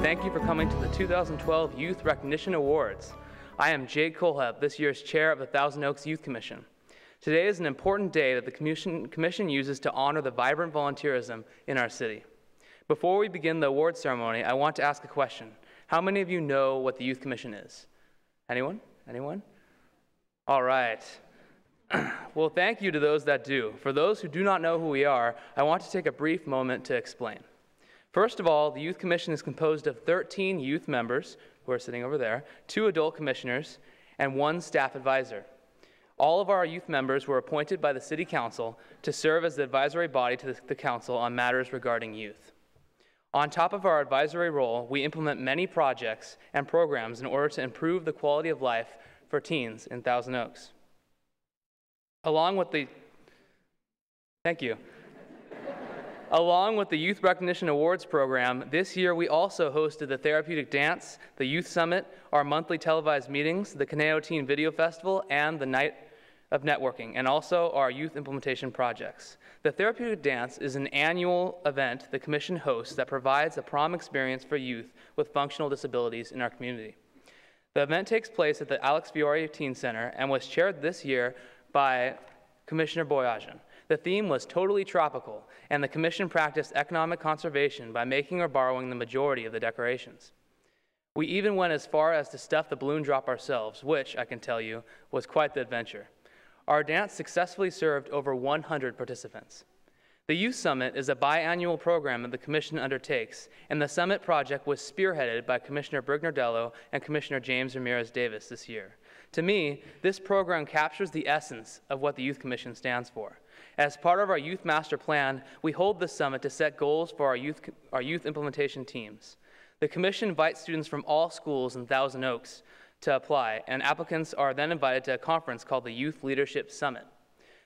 Thank you for coming to the 2012 Youth Recognition Awards. I am Jake Coleheb, this year's chair of the Thousand Oaks Youth Commission. Today is an important day that the Commission uses to honor the vibrant volunteerism in our city. Before we begin the award ceremony, I want to ask a question. How many of you know what the Youth Commission is? Anyone? Anyone? All right. Well, thank you to those that do. For those who do not know who we are, I want to take a brief moment to explain. First of all, the Youth Commission is composed of 13 youth members, who are sitting over there, 2 adult commissioners, and 1 staff advisor. All of our youth members were appointed by the City Council to serve as the advisory body to the Council on matters regarding youth. On top of our advisory role, we implement many projects and programs in order to improve the quality of life for teens in Thousand Oaks. Along with the Youth Recognition Awards program, this year we also hosted the Therapeutic Dance, the Youth Summit, our monthly televised meetings, the Caneo Teen Video Festival, and the Night of Networking, and also our youth implementation projects. The Therapeutic Dance is an annual event the Commission hosts that provides a prom experience for youth with functional disabilities in our community. The event takes place at the Alex Fiore Teen Center and was chaired this year by Commissioner Boyajian. The theme was totally tropical, and the Commission practiced economic conservation by making or borrowing the majority of the decorations. We even went as far as to stuff the balloon drop ourselves, which, I can tell you, was quite the adventure. Our dance successfully served over 100 participants. The Youth Summit is a biannual program that the Commission undertakes, and the Summit project was spearheaded by Commissioner Brignordello and Commissioner James Ramirez Davis this year. To me, this program captures the essence of what the Youth Commission stands for. As part of our Youth Master Plan, we hold this summit to set goals for our youth implementation teams. The Commission invites students from all schools in Thousand Oaks to apply, and applicants are then invited to a conference called the Youth Leadership Summit.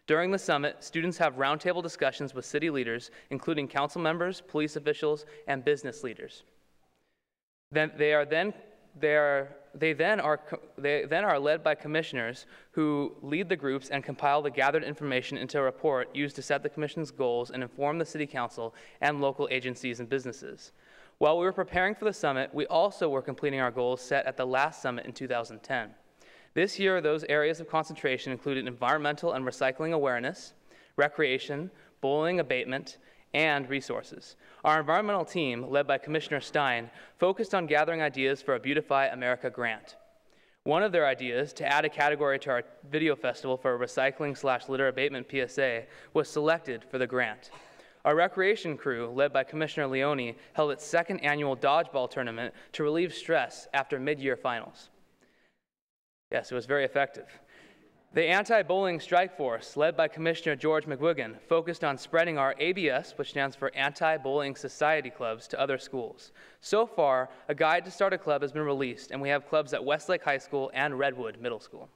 During the summit, students have roundtable discussions with city leaders, including council members, police officials, and business leaders. They then are led by commissioners who lead the groups and compile the gathered information into a report used to set the Commission's goals and inform the City Council and local agencies and businesses. While we were preparing for the summit, we also were completing our goals set at the last summit in 2010. This year, those areas of concentration included environmental and recycling awareness, recreation, bullying abatement, and resources. Our environmental team, led by Commissioner Stein, focused on gathering ideas for a Beautify America grant. One of their ideas, to add a category to our video festival for a recycling/litter abatement PSA, was selected for the grant. Our recreation crew, led by Commissioner Leone, held its 2nd annual dodgeball tournament to relieve stress after mid-year finals. Yes, it was very effective. The Anti-Bullying Strike Force, led by Commissioner George McGuigan, focused on spreading our ABS, which stands for Anti-Bullying Society Clubs, to other schools. So far, a guide to start a club has been released, and we have clubs at Westlake High School and Redwood Middle School.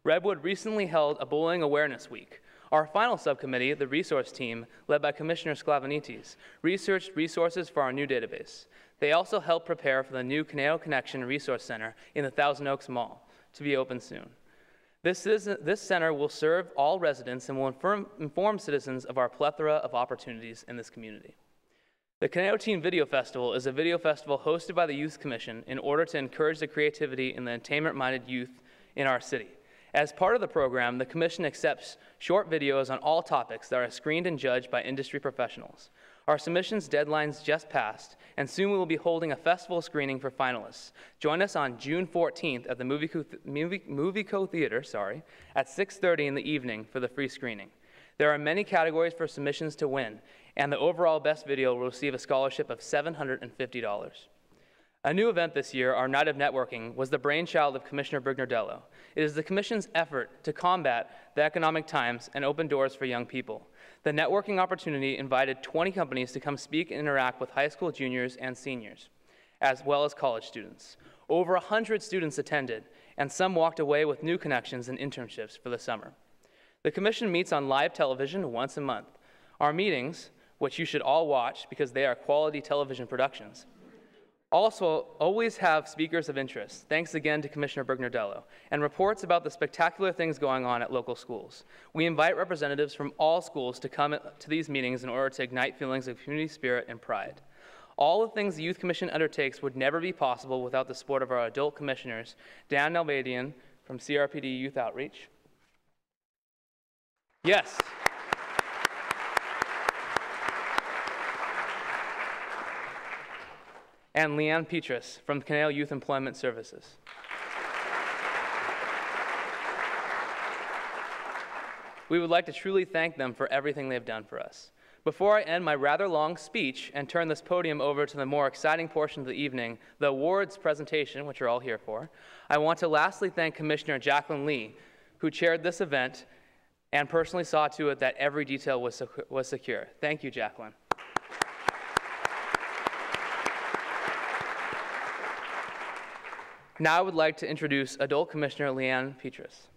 Redwood recently held a Bullying Awareness Week. Our final subcommittee, the resource team, led by Commissioner Sklavenitis, researched resources for our new database. They also helped prepare for the new Caneo Connection Resource Center in the Thousand Oaks Mall, to be open soon. This center will serve all residents and will inform citizens of our plethora of opportunities in this community. The Caneo Teen Video Festival is a video festival hosted by the Youth Commission in order to encourage the creativity and the entertainment-minded youth in our city. As part of the program, the Commission accepts short videos on all topics that are screened and judged by industry professionals. Our submissions deadlines just passed, and soon we will be holding a festival screening for finalists. Join us on June 14th at the Movieco Theater, at 6:30 in the evening for the free screening. There are many categories for submissions to win, and the overall best video will receive a scholarship of $750. A new event this year, our Night of Networking, was the brainchild of Commissioner Brignordello. It is the Commission's effort to combat the economic times and open doors for young people. The networking opportunity invited 20 companies to come speak and interact with high school juniors and seniors, as well as college students. Over 100 students attended, and some walked away with new connections and internships for the summer. The Commission meets on live television once a month. Our meetings, which you should all watch because they are quality television productions, also always have speakers of interest, thanks again to Commissioner Brignordello, and reports about the spectacular things going on at local schools. We invite representatives from all schools to come to these meetings in order to ignite feelings of community spirit and pride. All the things the Youth Commission undertakes would never be possible without the support of our adult commissioners, Dan Nelvadian from CRPD Youth Outreach. Yes. And Leanne Petrus from Canal Youth Employment Services. We would like to truly thank them for everything they've done for us. Before I end my rather long speech and turn this podium over to the more exciting portion of the evening, the awards presentation, which you're all here for, I want to lastly thank Commissioner Jacqueline Lee, who chaired this event and personally saw to it that every detail was secure. Thank you, Jacqueline. Now I would like to introduce Adult Commissioner Leanne Petrus.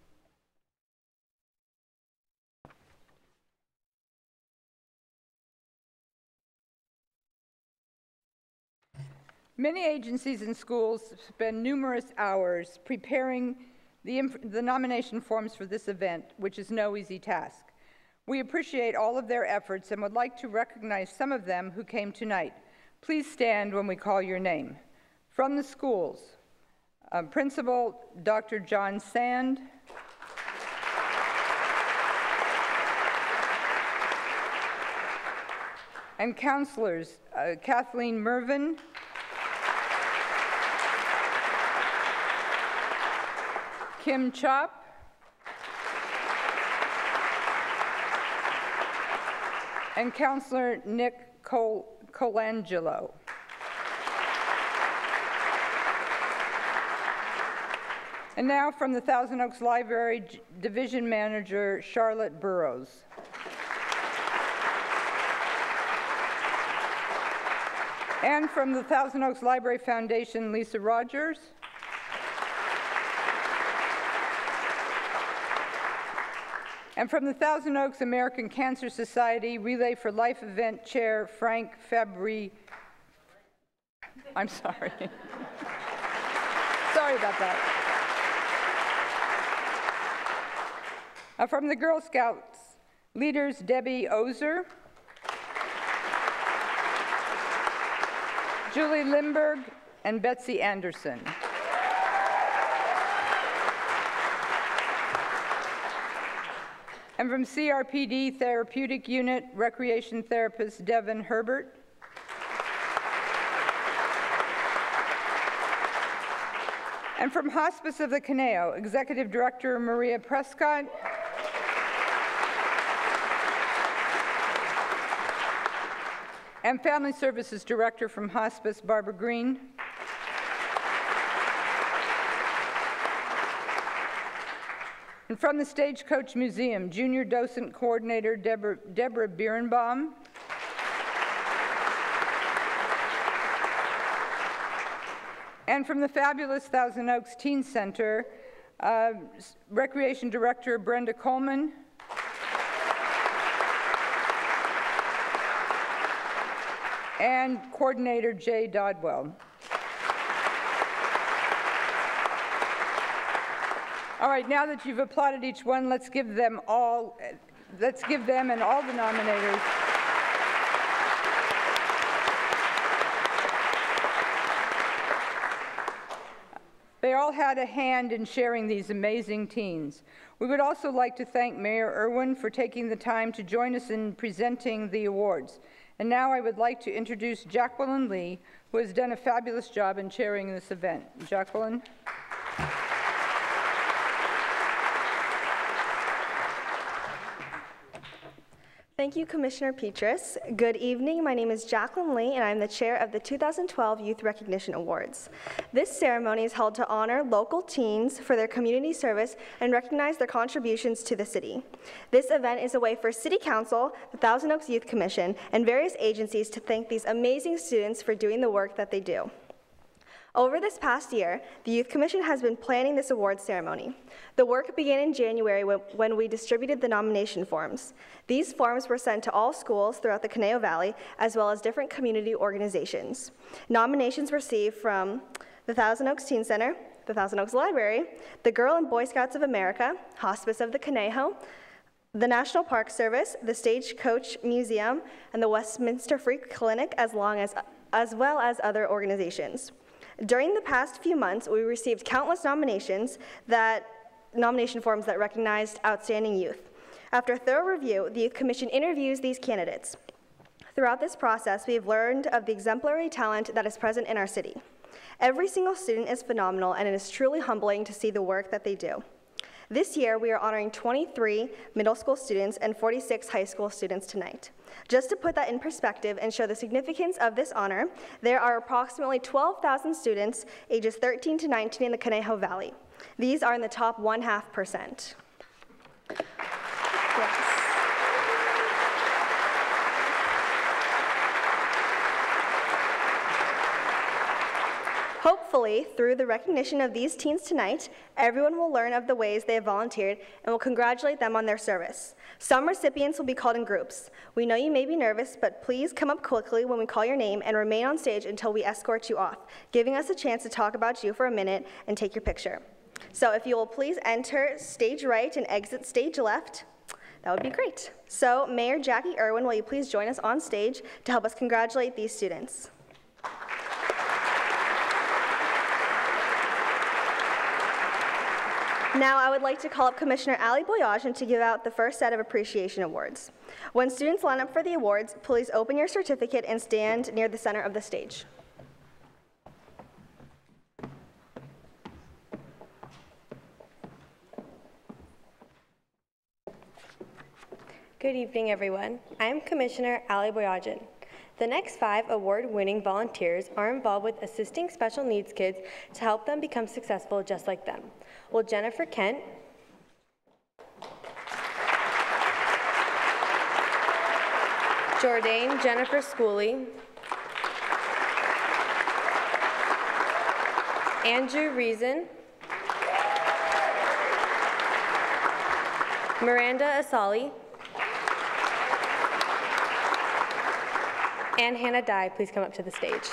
Many agencies and schools spend numerous hours preparing the nomination forms for this event, which is no easy task. We appreciate all of their efforts and would like to recognize some of them who came tonight. Please stand when we call your name. From the schools, Principal Dr. John Sand, and counselors Kathleen Mervin, Kim Chop, and Counselor Nick Colangelo. And now from the Thousand Oaks Library, Division Manager Charlotte Burrows. And from the Thousand Oaks Library Foundation, Lisa Rogers. And from the Thousand Oaks American Cancer Society Relay for Life event chair, Frank Fabry. I'm sorry. Sorry about that. From the Girl Scouts leaders, Debbie Ozer, Julie Limberg, and Betsy Anderson. And from CRPD Therapeutic Unit, Recreation Therapist Devin Herbert. And from Hospice of the Caneo, Executive Director Maria Prescott. And Family Services Director from Hospice, Barbara Green. And from the Stagecoach Museum, Junior Docent Coordinator Deborah Birnbaum. And from the fabulous Thousand Oaks Teen Center, Recreation Director Brenda Coleman. And Coordinator Jay Dodwell. All right, now that you've applauded each one, let's give them and all the nominators They all had a hand in sharing these amazing teens. We would also like to thank Mayor Irwin for taking the time to join us in presenting the awards. And now I would like to introduce Jacqueline Lee, who has done a fabulous job in chairing this event. Jacqueline. Thank you, Commissioner Petrus. Good evening. My name is Jacqueline Lee, and I'm the chair of the 2012 Youth Recognition Awards. This ceremony is held to honor local teens for their community service and recognize their contributions to the city. This event is a way for City Council, the Thousand Oaks Youth Commission, and various agencies to thank these amazing students for doing the work that they do. Over this past year, the Youth Commission has been planning this awards ceremony. The work began in January when we distributed the nomination forms. These forms were sent to all schools throughout the Conejo Valley, as well as different community organizations. Nominations received from the Thousand Oaks Teen Center, the Thousand Oaks Library, the Girl and Boy Scouts of America, Hospice of the Conejo, the National Park Service, the Stagecoach Museum, and the Westminster Free Clinic, as as well as other organizations. During the past few months, we received countless nomination forms that recognized outstanding youth. After a thorough review, the Youth Commission interviews these candidates. Throughout this process, we have learned of the exemplary talent that is present in our city. Every single student is phenomenal, and it is truly humbling to see the work that they do. This year, we are honoring 23 middle school students and 46 high school students tonight. Just to put that in perspective and show the significance of this honor, there are approximately 12,000 students ages 13 to 19 in the Conejo Valley. These are in the top 0.5%. Yes. Hopefully, through the recognition of these teens tonight, everyone will learn of the ways they have volunteered and will congratulate them on their service. Some recipients will be called in groups. We know you may be nervous, but please come up quickly when we call your name and remain on stage until we escort you off, giving us a chance to talk about you for a minute and take your picture. So if you will please enter stage right and exit stage left, that would be great. So Mayor Jackie Irwin, will you please join us on stage to help us congratulate these students? Now I would like to call up Commissioner Ali Boyajian to give out the first set of appreciation awards. When students line up for the awards, please open your certificate and stand near the center of the stage. Good evening, everyone. I am Commissioner Ali Boyajian. The next 5 award-winning volunteers are involved with assisting special needs kids to help them become successful just like them. Will Jennifer Kent, Jourdain Jennifer Schooley, Andrew Reason, Miranda Asali, and Hannah Dye, please come up to the stage.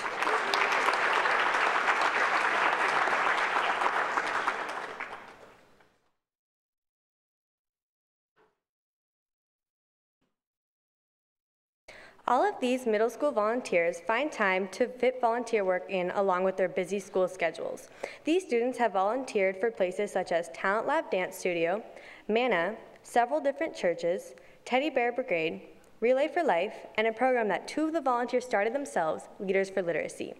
All of these middle school volunteers find time to fit volunteer work in along with their busy school schedules. These students have volunteered for places such as Talent Lab Dance Studio, Manna, several different churches, Teddy Bear Brigade, Relay for Life, and a program that 2 of the volunteers started themselves, Leaders for Literacy.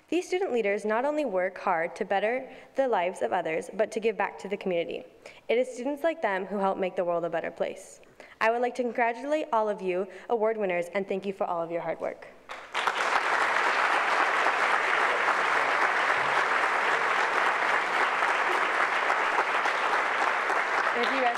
These student leaders not only work hard to better the lives of others, but to give back to the community. It is students like them who help make the world a better place. I would like to congratulate all of you award winners and thank you for all of your hard work. And if you guys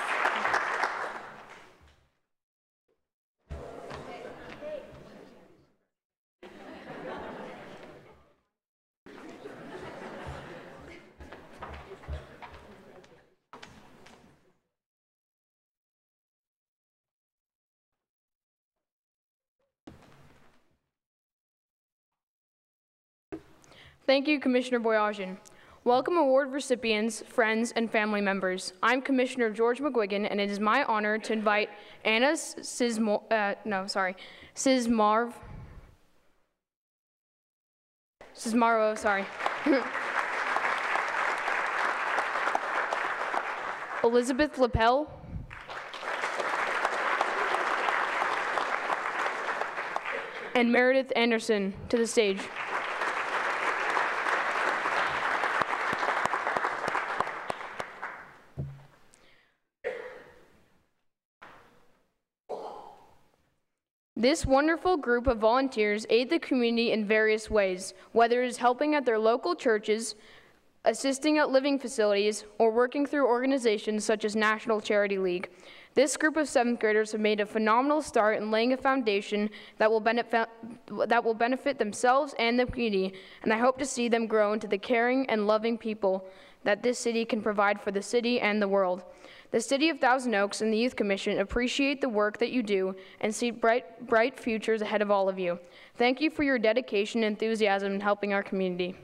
Thank you, Commissioner Boyajian. Welcome award recipients, friends, and family members. I'm Commissioner George McGuigan, and it is my honor to invite Anna Cismaro, Elizabeth Lapel, and Meredith Anderson to the stage. This wonderful group of volunteers aid the community in various ways, whether it is helping at their local churches, assisting at living facilities, or working through organizations such as National Charity League. This group of 7th graders have made a phenomenal start in laying a foundation that will benefit themselves and the community, and I hope to see them grow into the caring and loving people that this city can provide for the city and the world. The City of Thousand Oaks and the Youth Commission appreciate the work that you do and see bright futures ahead of all of you. Thank you for your dedication and enthusiasm in helping our community.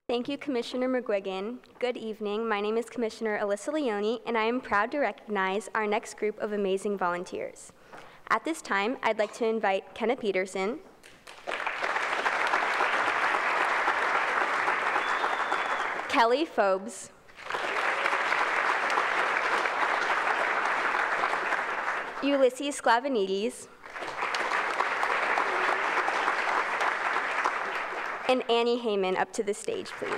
Thank you, Commissioner McGuigan. Good evening. My name is Commissioner Alyssa Leone, and I am proud to recognize our next group of amazing volunteers. At this time, I'd like to invite Kenna Peterson, Kelly Phobes, Ulysses Sklavenides, and Annie Heyman up to the stage, please.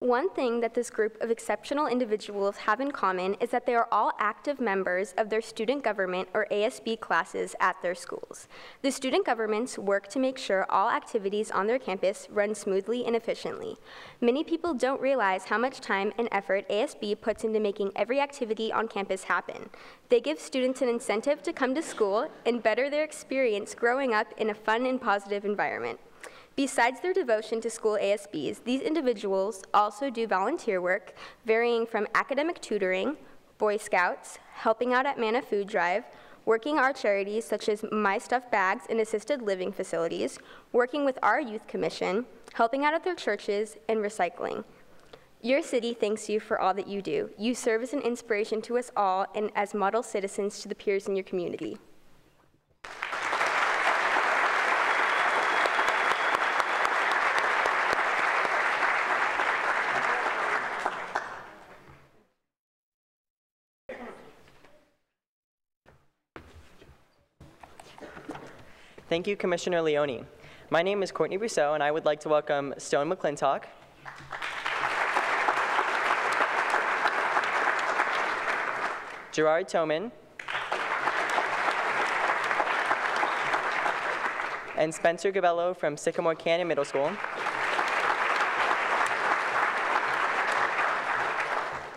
One thing that this group of exceptional individuals have in common is that they are all active members of their student government or ASB classes at their schools. The student governments work to make sure all activities on their campus run smoothly and efficiently. Many people don't realize how much time and effort ASB puts into making every activity on campus happen. They give students an incentive to come to school and better their experience growing up in a fun and positive environment. Besides their devotion to school ASBs, these individuals also do volunteer work, varying from academic tutoring, Boy Scouts, helping out at Manna Food Drive, working our charities such as My Stuffed Bags and assisted living facilities, working with our youth commission, helping out at their churches, and recycling. Your city thanks you for all that you do. You serve as an inspiration to us all and as model citizens to the peers in your community. Thank you, Commissioner Leone. My name is Courtney Brousseau, and I would like to welcome Stone McClintock, Gerard Toman, and Spencer Gabello from Sycamore Canyon Middle School,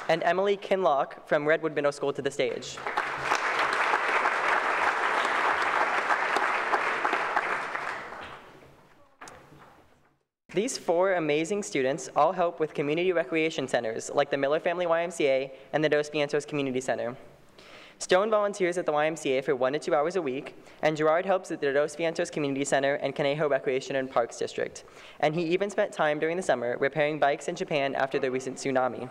and Emily Kinlock from Redwood Middle School to the stage. These four amazing students all help with community recreation centers like the Miller Family YMCA and the Dos Vientos Community Center. Stone volunteers at the YMCA for 1 to 2 hours a week, and Gerard helps at the Dos Vientos Community Center and Conejo Recreation and Parks District. And he even spent time during the summer repairing bikes in Japan after the recent tsunami.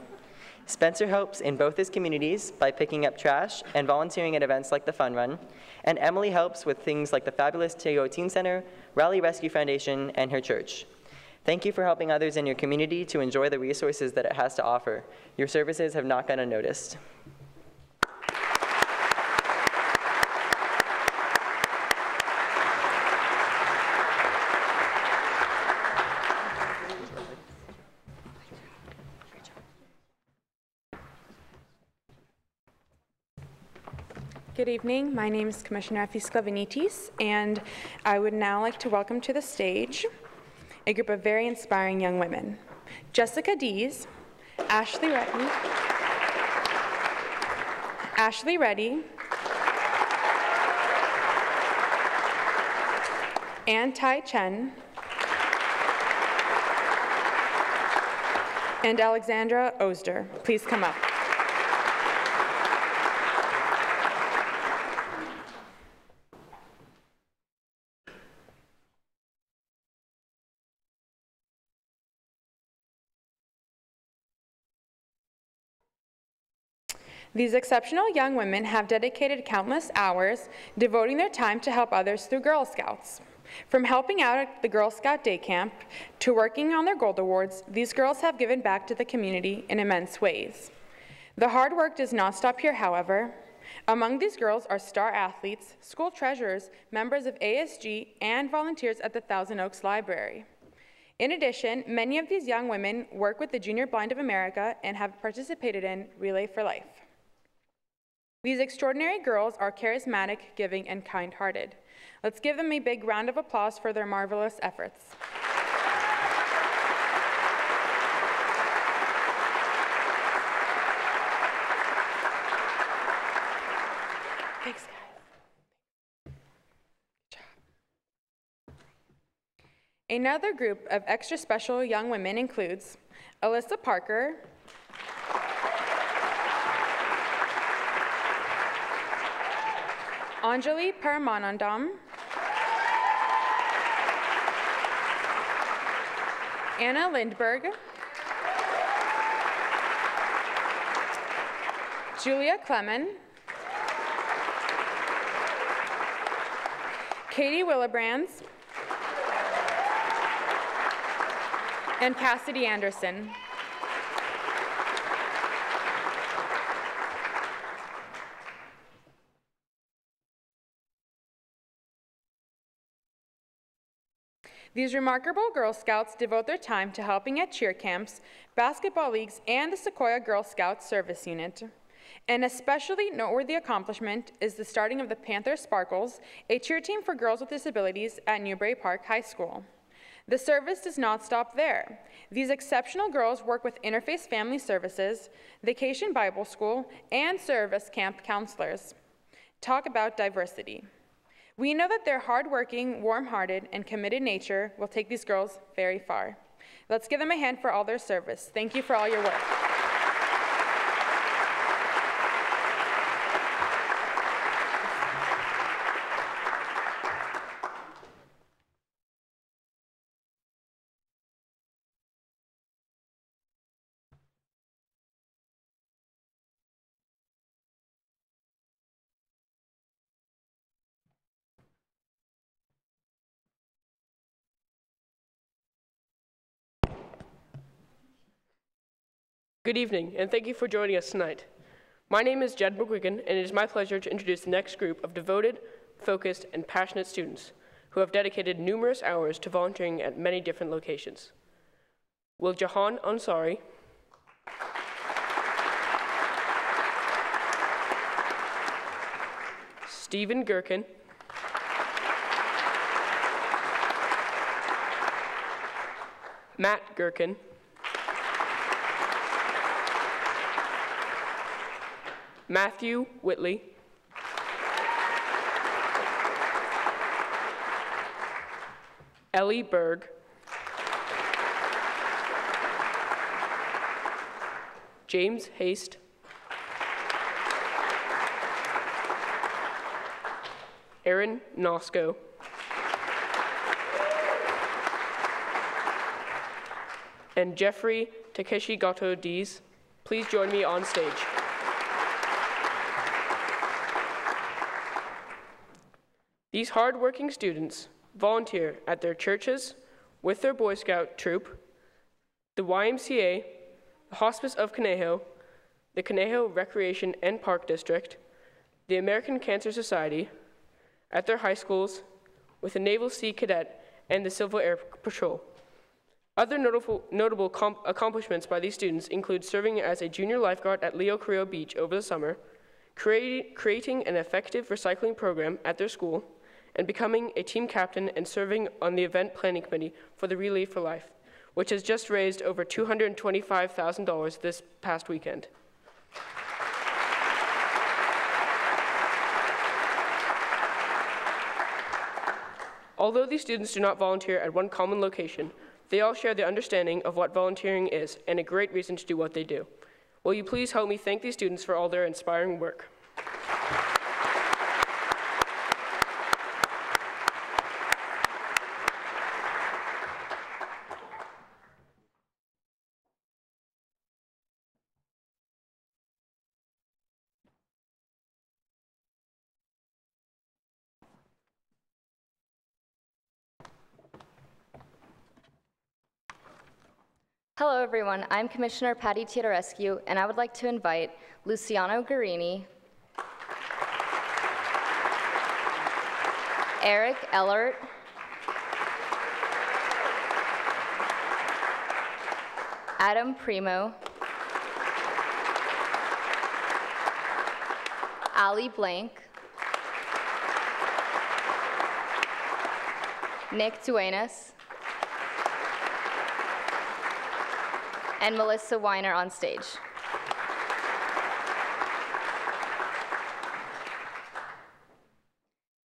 Spencer helps in both his communities by picking up trash and volunteering at events like the Fun Run, and Emily helps with things like the fabulous Tego Teen Center, Raleigh Rescue Foundation, and her church. Thank you for helping others in your community to enjoy the resources that it has to offer. Your services have not gone unnoticed. Good evening. My name is Commissioner Effie Sklavenides, and I would now like to welcome to the stage a group of very inspiring young women. Jessica Dees, Ashley Reddy, Ann Tai Chen, and Alexandra Oster. Please come up. These exceptional young women have dedicated countless hours devoting their time to help others through Girl Scouts. From helping out at the Girl Scout Day Camp to working on their Gold Awards, these girls have given back to the community in immense ways. The hard work does not stop here, however. Among these girls are star athletes, school treasurers, members of ASG, and volunteers at the Thousand Oaks Library. In addition, many of these young women work with the Junior Blind of America and have participated in Relay for Life. These extraordinary girls are charismatic, giving, and kind-hearted. Let's give them a big round of applause for their marvelous efforts. Thanks, guys. Good job. Another group of extra special young women includes Alyssa Parker, Anjali Paramanandam, Anna Lindberg, Julia Clemen, Katie Willibrands, and Cassidy Anderson. These remarkable Girl Scouts devote their time to helping at cheer camps, basketball leagues, and the Sequoia Girl Scouts Service Unit. An especially noteworthy accomplishment is the starting of the Panther Sparkles, a cheer team for girls with disabilities at Newbury Park High School. The service does not stop there. These exceptional girls work with Interfaith Family Services, Vacation Bible School, and serve as camp counselors. Talk about diversity. We know that their hardworking, warm-hearted, and committed nature will take these girls very far. Let's give them a hand for all their service. Thank you for all your work. Good evening, and thank you for joining us tonight. My name is Jed McGuigan, and it is my pleasure to introduce the next group of devoted, focused, and passionate students who have dedicated numerous hours to volunteering at many different locations. Will Jahan Ansari, Stephen Gherkin, Matt Gherkin, Matthew Whitley, Ellie Berg, James Haste, Aaron Nosco, and Jeffrey Takeshi Gato Dees. Please join me on stage. These hard-working students volunteer at their churches, with their Boy Scout troop, the YMCA, the Hospice of Conejo, the Conejo Recreation and Park District, the American Cancer Society, at their high schools, with the Naval Sea Cadet and the Civil Air Patrol. Other notable accomplishments by these students include serving as a junior lifeguard at Leo Carrillo Beach over the summer, creating an effective recycling program at their school, and becoming a team captain and serving on the event planning committee for the Relay for Life, which has just raised over $225,000 this past weekend. Although these students do not volunteer at one common location, they all share the understanding of what volunteering is and a great reason to do what they do. Will you please help me thank these students for all their inspiring work? Hello, everyone. I'm Commissioner Patty Teodorescu, and I would like to invite Luciano Guarini, Eric Ellert, Adam Primo, Ali Blank, Nick Duenas, and Melissa Weiner on stage.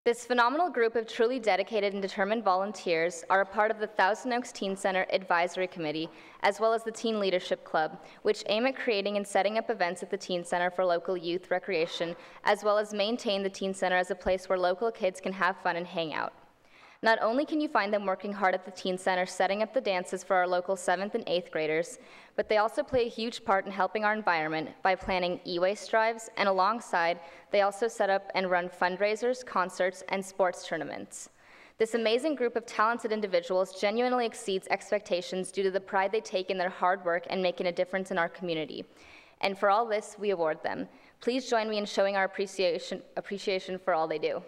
This phenomenal group of truly dedicated and determined volunteers are a part of the Thousand Oaks Teen Center Advisory Committee, as well as the Teen Leadership Club, which aim at creating and setting up events at the Teen Center for local youth recreation, as well as maintain the Teen Center as a place where local kids can have fun and hang out. Not only can you find them working hard at the Teen Center setting up the dances for our local 7th and 8th graders, but they also play a huge part in helping our environment by planning e-waste drives, and alongside, they also set up and run fundraisers, concerts, and sports tournaments. This amazing group of talented individuals genuinely exceeds expectations due to the pride they take in their hard work and making a difference in our community. And for all this, we award them. Please join me in showing our appreciation for all they do.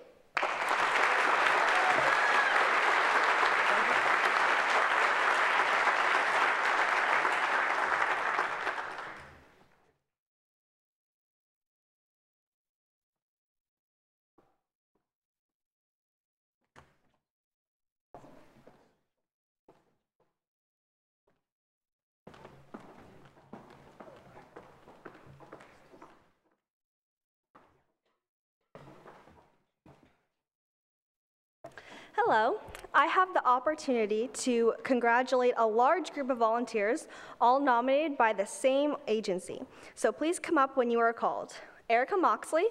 Hello. I have the opportunity to congratulate a large group of volunteers, all nominated by the same agency. So please come up when you are called. Erica Moxley,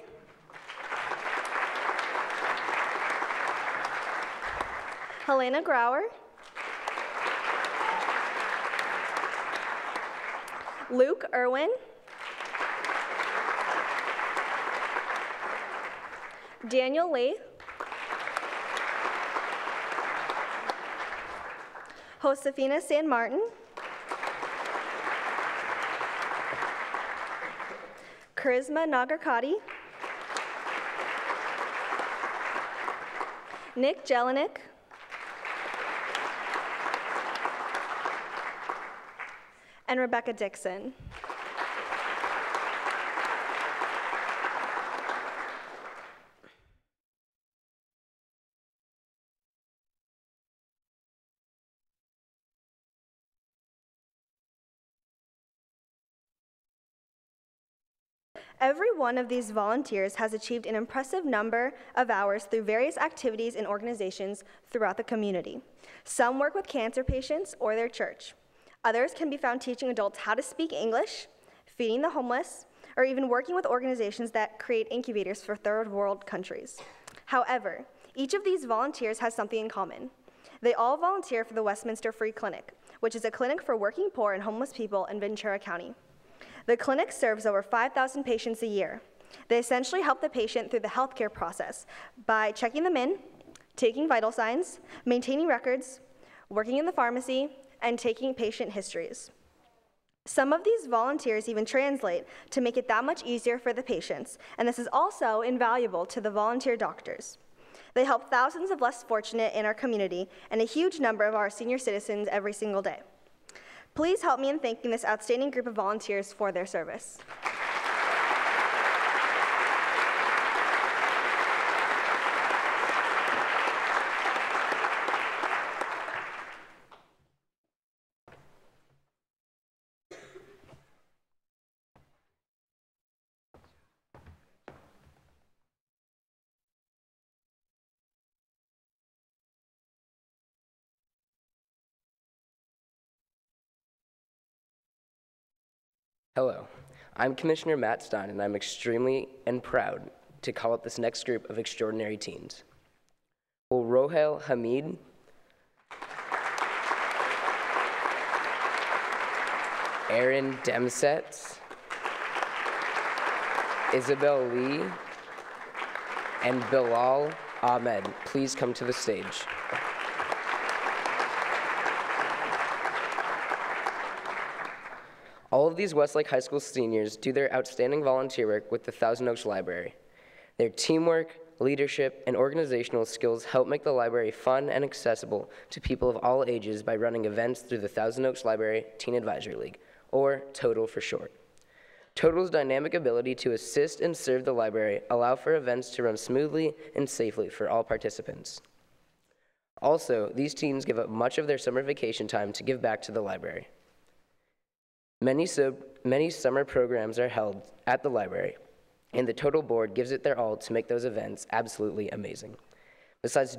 Helena Grauer, Luke Irwin, Daniel Lee, Josefina San Martin, Charisma Nagarkati, Nick Jelinek, and Rebecca Dixon. Every one of these volunteers has achieved an impressive number of hours through various activities and organizations throughout the community. Some work with cancer patients or their church. Others can be found teaching adults how to speak English, feeding the homeless, or even working with organizations that create incubators for third world countries. However, each of these volunteers has something in common. They all volunteer for the Westminster Free Clinic, which is a clinic for working poor and homeless people in Ventura County. The clinic serves over 5,000 patients a year. They essentially help the patient through the healthcare process by checking them in, taking vital signs, maintaining records, working in the pharmacy, and taking patient histories. Some of these volunteers even translate to make it that much easier for the patients, and this is also invaluable to the volunteer doctors. They help thousands of less fortunate in our community and a huge number of our senior citizens every single day. Please help me in thanking this outstanding group of volunteers for their service. Hello, I'm Commissioner Matt Stein, and I'm extremely and proud to call up this next group of extraordinary teens. Will Rohel Hamid, Aaron Demsetz, Isabel Lee, and Bilal Ahmed please come to the stage? All of these Westlake High School seniors do their outstanding volunteer work with the Thousand Oaks Library. Their teamwork, leadership, and organizational skills help make the library fun and accessible to people of all ages by running events through the Thousand Oaks Library Teen Advisory League, or TOTAL for short. TOTAL's dynamic ability to assist and serve the library allow for events to run smoothly and safely for all participants. Also, these teens give up much of their summer vacation time to give back to the library. Many summer programs are held at the library, and the TOTAL board gives it their all to make those events absolutely amazing. Besides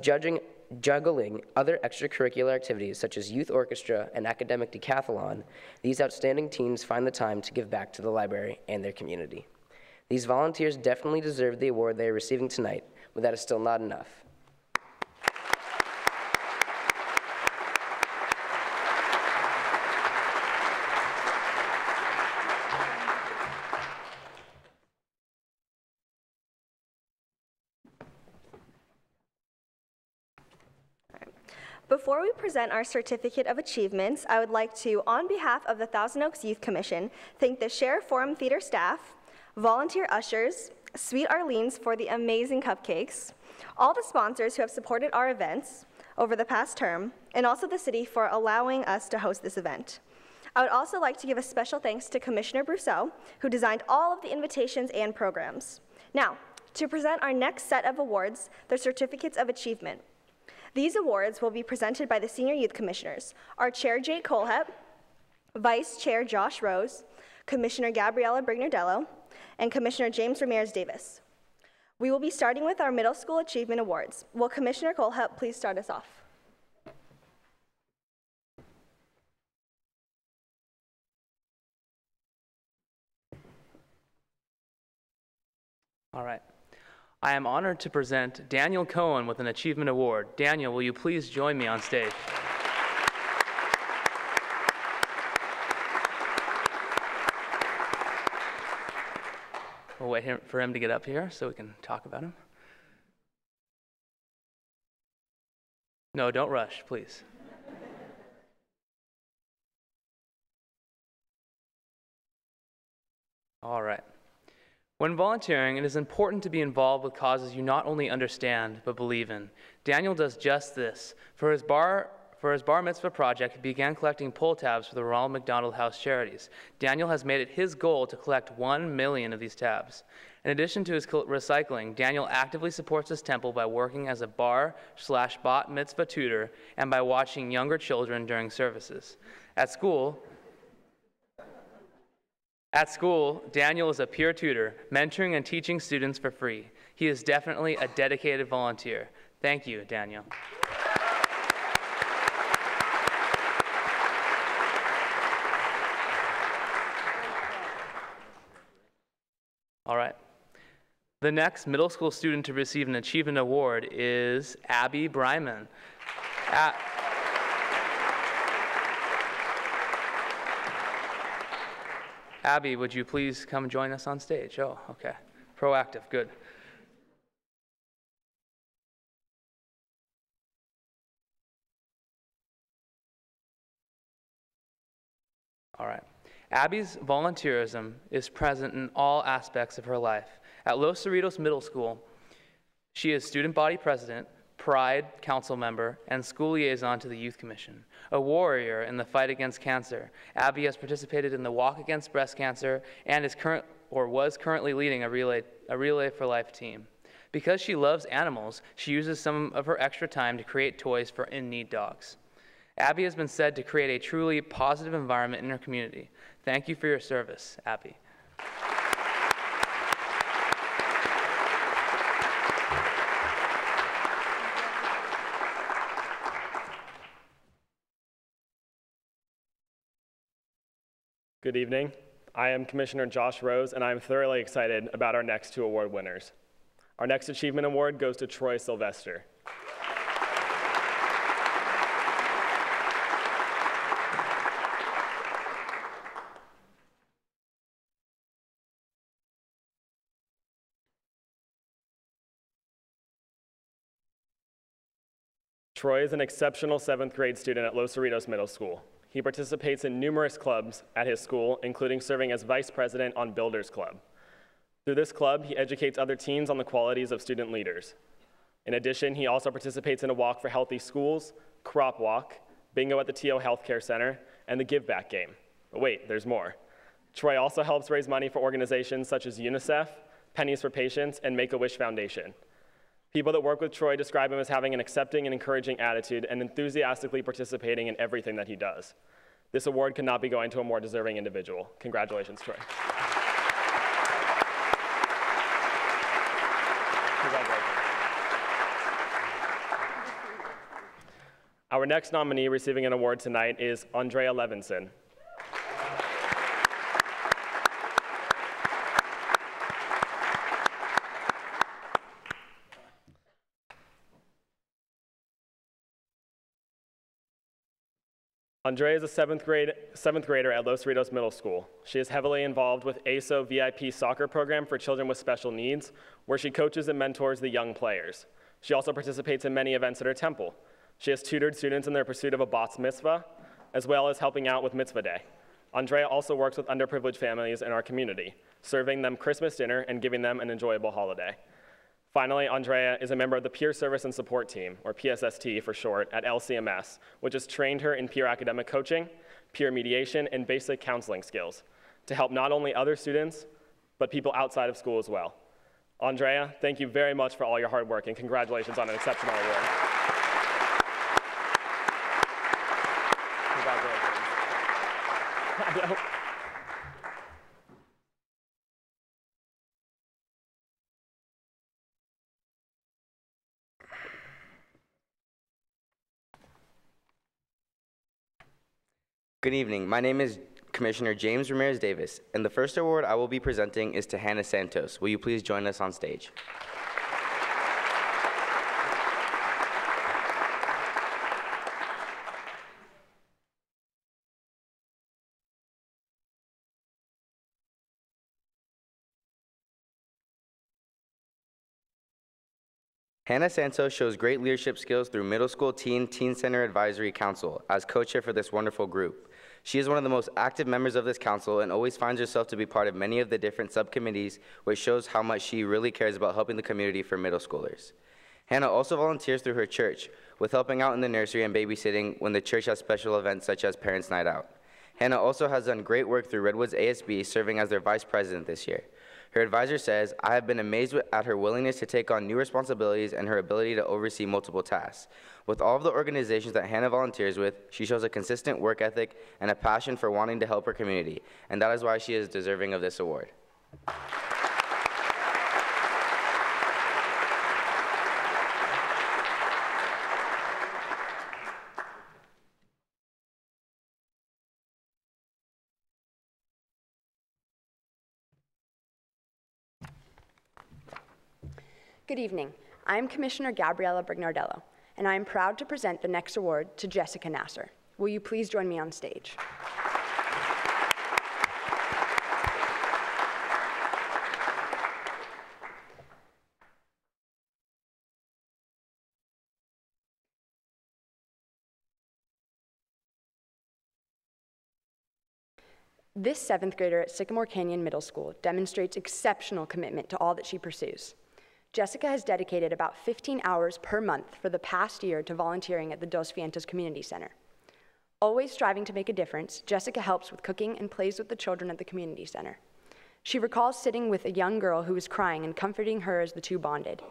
juggling other extracurricular activities such as youth orchestra and academic decathlon, these outstanding teens find the time to give back to the library and their community. These volunteers definitely deserve the award they are receiving tonight, but that is still not enough. Before we present our Certificate of Achievements, I would like to, on behalf of the Thousand Oaks Youth Commission, thank the Sheriff Forum Theater staff, volunteer ushers, Sweet Arlene's for the amazing cupcakes, all the sponsors who have supported our events over the past term, and also the city for allowing us to host this event. I would also like to give a special thanks to Commissioner Brousseau, who designed all of the invitations and programs. Now, to present our next set of awards, the Certificates of Achievement. These awards will be presented by the Senior Youth Commissioners, our Chair Jake Colehep, Vice Chair Josh Rose, Commissioner Gabriela Brignardello, and Commissioner James Ramirez Davis. We will be starting with our Middle School Achievement Awards. Will Commissioner Colehep please start us off? All right. I am honored to present Daniel Cohen with an Achievement Award. Daniel, will you please join me on stage? We'll wait for him to get up here so we can talk about him. No, don't rush, please. All right. When volunteering, it is important to be involved with causes you not only understand, but believe in. Daniel does just this. For his bar mitzvah project, he began collecting pull tabs for the Ronald McDonald House Charities. Daniel has made it his goal to collect 1 million of these tabs. In addition to his recycling, Daniel actively supports his temple by working as a bar/bat mitzvah tutor and by watching younger children during services. At school, Daniel is a peer tutor, mentoring and teaching students for free. He is definitely a dedicated volunteer. Thank you, Daniel. All right. The next middle school student to receive an Achievement Award is Abby Bryman. Abby, would you please come join us on stage? Oh, okay. Proactive, good. All right. Abby's volunteerism is present in all aspects of her life. At Los Cerritos Middle School, she is student body president, Pride council member, and school liaison to the Youth Commission. A warrior in the fight against cancer, Abby has participated in the Walk Against Breast Cancer and was currently leading a Relay for Life team. Because she loves animals, she uses some of her extra time to create toys for in-need dogs. Abby has been said to create a truly positive environment in her community. Thank you for your service, Abby. Good evening. I am Commissioner Josh Rose, and I'm thoroughly excited about our next 2 award winners. Our next Achievement Award goes to Troy Sylvester. Troy is an exceptional 7th grade student at Los Cerritos Middle School. He participates in numerous clubs at his school, including serving as vice president on Builders Club. Through this club, he educates other teens on the qualities of student leaders. In addition, he also participates in a Walk for Healthy Schools, Crop Walk, Bingo at the TO Healthcare Center, and the Give Back Game. But wait, there's more. Troy also helps raise money for organizations such as UNICEF, Pennies for Patients, and Make-A-Wish Foundation. People that work with Troy describe him as having an accepting and encouraging attitude and enthusiastically participating in everything that he does. This award could not be going to a more deserving individual. Congratulations, Troy. Congratulations. Our next nominee receiving an award tonight is Andrea Levinson. Andrea is a seventh grader at Los Cerritos Middle School. She is heavily involved with ASO VIP soccer program for children with special needs, where she coaches and mentors the young players. She also participates in many events at her temple. She has tutored students in their pursuit of a bat mitzvah, as well as helping out with mitzvah day. Andrea also works with underprivileged families in our community, serving them Christmas dinner and giving them an enjoyable holiday. Finally, Andrea is a member of the Peer Service and Support Team, or PSST for short, at LCMS, which has trained her in peer academic coaching, peer mediation, and basic counseling skills to help not only other students, but people outside of school as well. Andrea, thank you very much for all your hard work, and congratulations on an exceptional award. Congratulations. Good evening. My name is Commissioner James Ramirez Davis, and the first award I will be presenting is to Hannah Santos. Will you please join us on stage? Hannah Santos shows great leadership skills through Middle School Teen Center Advisory Council as co-chair for this wonderful group. She is one of the most active members of this council and always finds herself to be part of many of the different subcommittees, which shows how much she really cares about helping the community for middle schoolers. Hannah also volunteers through her church with helping out in the nursery and babysitting when the church has special events such as Parents' Night Out. Hannah also has done great work through Redwoods ASB, serving as their vice president this year. Her advisor says, "I have been amazed at her willingness to take on new responsibilities and her ability to oversee multiple tasks. With all of the organizations that Hannah volunteers with, she shows a consistent work ethic and a passion for wanting to help her community, and that is why she is deserving of this award." Good evening. I am Commissioner Gabriella Brignardello, and I am proud to present the next award to Jessica Nasser. Will you please join me on stage? This seventh grader at Sycamore Canyon Middle School demonstrates exceptional commitment to all that she pursues. Jessica has dedicated about 15 hours per month for the past year to volunteering at the Dos Vientos Community Center. Always striving to make a difference, Jessica helps with cooking and plays with the children at the community center. She recalls sitting with a young girl who was crying and comforting her as the two bonded.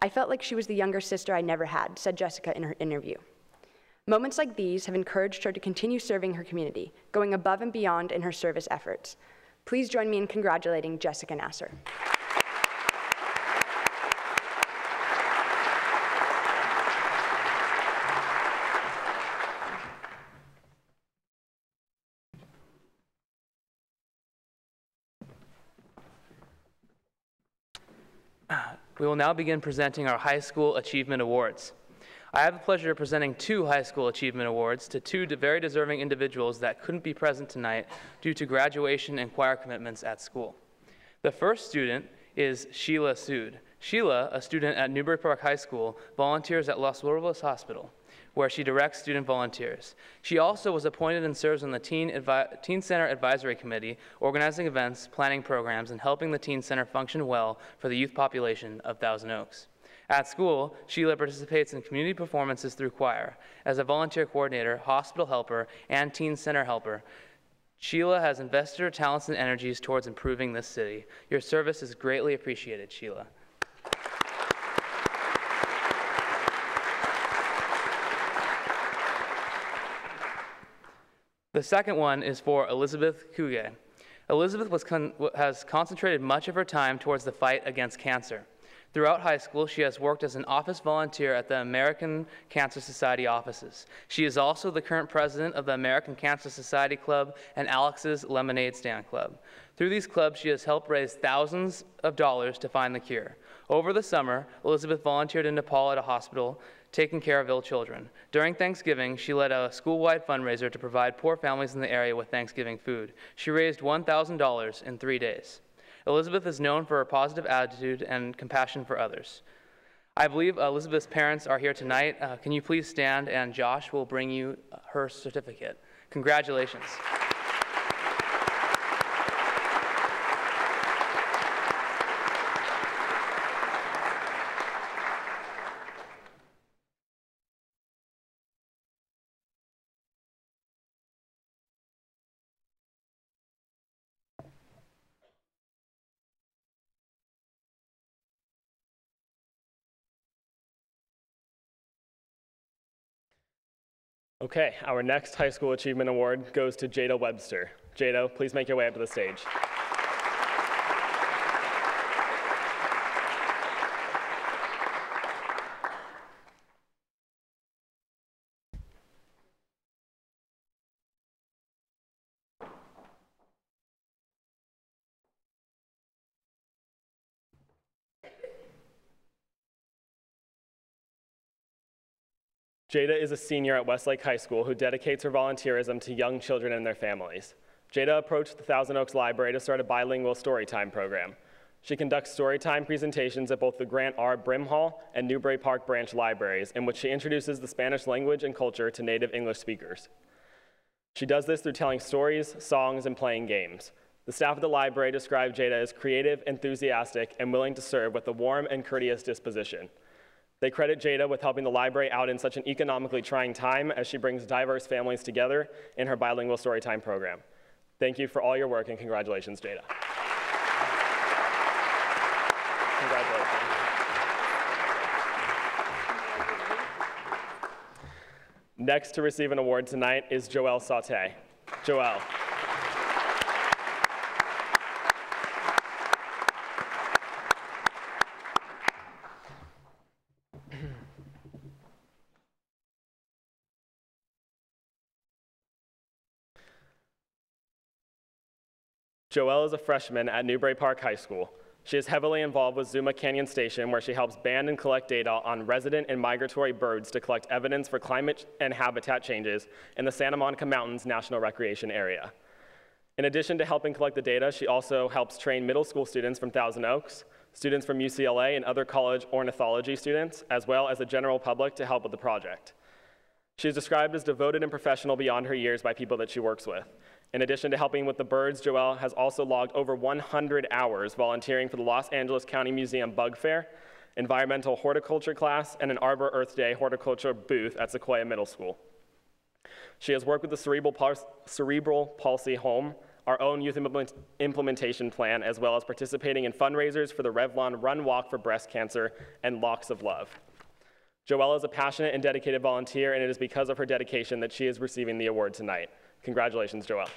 "I felt like she was the younger sister I never had," said Jessica in her interview. Moments like these have encouraged her to continue serving her community, going above and beyond in her service efforts. Please join me in congratulating Jessica Nasser. We will now begin presenting our High School Achievement Awards. I have the pleasure of presenting 2 High School Achievement Awards to 2 very deserving individuals that couldn't be present tonight due to graduation and choir commitments at school. The first student is Sheila Sood. Sheila, a student at Newbury Park High School, volunteers at Los Lourdes Hospital, where she directs student volunteers. She also was appointed and serves on the Teen Center Advisory Committee, organizing events, planning programs, and helping the Teen Center function well for the youth population of Thousand Oaks. At school, Sheila participates in community performances through choir. As a volunteer coordinator, hospital helper, and Teen Center helper, Sheila has invested her talents and energies towards improving this city. Your service is greatly appreciated, Sheila. The second one is for Elizabeth Kuge. Elizabeth has concentrated much of her time towards the fight against cancer. Throughout high school, she has worked as an office volunteer at the American Cancer Society offices. She is also the current president of the American Cancer Society Club and Alex's Lemonade Stand Club. Through these clubs, she has helped raise thousands of dollars to find the cure. Over the summer, Elizabeth volunteered in Nepal at a hospital taking care of ill children. During Thanksgiving, she led a school-wide fundraiser to provide poor families in the area with Thanksgiving food. She raised $1,000 in 3 days. Elizabeth is known for her positive attitude and compassion for others. I believe Elizabeth's parents are here tonight. Can you please stand, and Josh will bring you her certificate. Congratulations. Okay, our next High School Achievement Award goes to Jada Webster. Jada, please make your way up to the stage. Jada is a senior at Westlake High School who dedicates her volunteerism to young children and their families. Jada approached the Thousand Oaks Library to start a bilingual storytime program. She conducts storytime presentations at both the Grant R. Brimhall and Newbury Park branch libraries, in which she introduces the Spanish language and culture to native English speakers. She does this through telling stories, songs, and playing games. The staff of the library describe Jada as creative, enthusiastic, and willing to serve with a warm and courteous disposition. They credit Jada with helping the library out in such an economically trying time as she brings diverse families together in her bilingual storytime program. Thank you for all your work, and congratulations, Jada. Congratulations. Next to receive an award tonight is Joelle Sauté. Joelle. Joelle is a freshman at Newbury Park High School. She is heavily involved with Zuma Canyon Station, where she helps band and collect data on resident and migratory birds to collect evidence for climate and habitat changes in the Santa Monica Mountains National Recreation Area. In addition to helping collect the data, she also helps train middle school students from Thousand Oaks, students from UCLA, and other college ornithology students, as well as the general public to help with the project. She is described as devoted and professional beyond her years by people that she works with. In addition to helping with the birds, Joelle has also logged over 100 hours volunteering for the Los Angeles County Museum Bug Fair, environmental horticulture class, and an Arbor Earth Day horticulture booth at Sequoia Middle School. She has worked with the Cerebral Palsy Home, our own youth implementation plan, as well as participating in fundraisers for the Revlon Run Walk for Breast Cancer and Locks of Love. Joelle is a passionate and dedicated volunteer, and it is because of her dedication that she is receiving the award tonight. Congratulations, Joelle.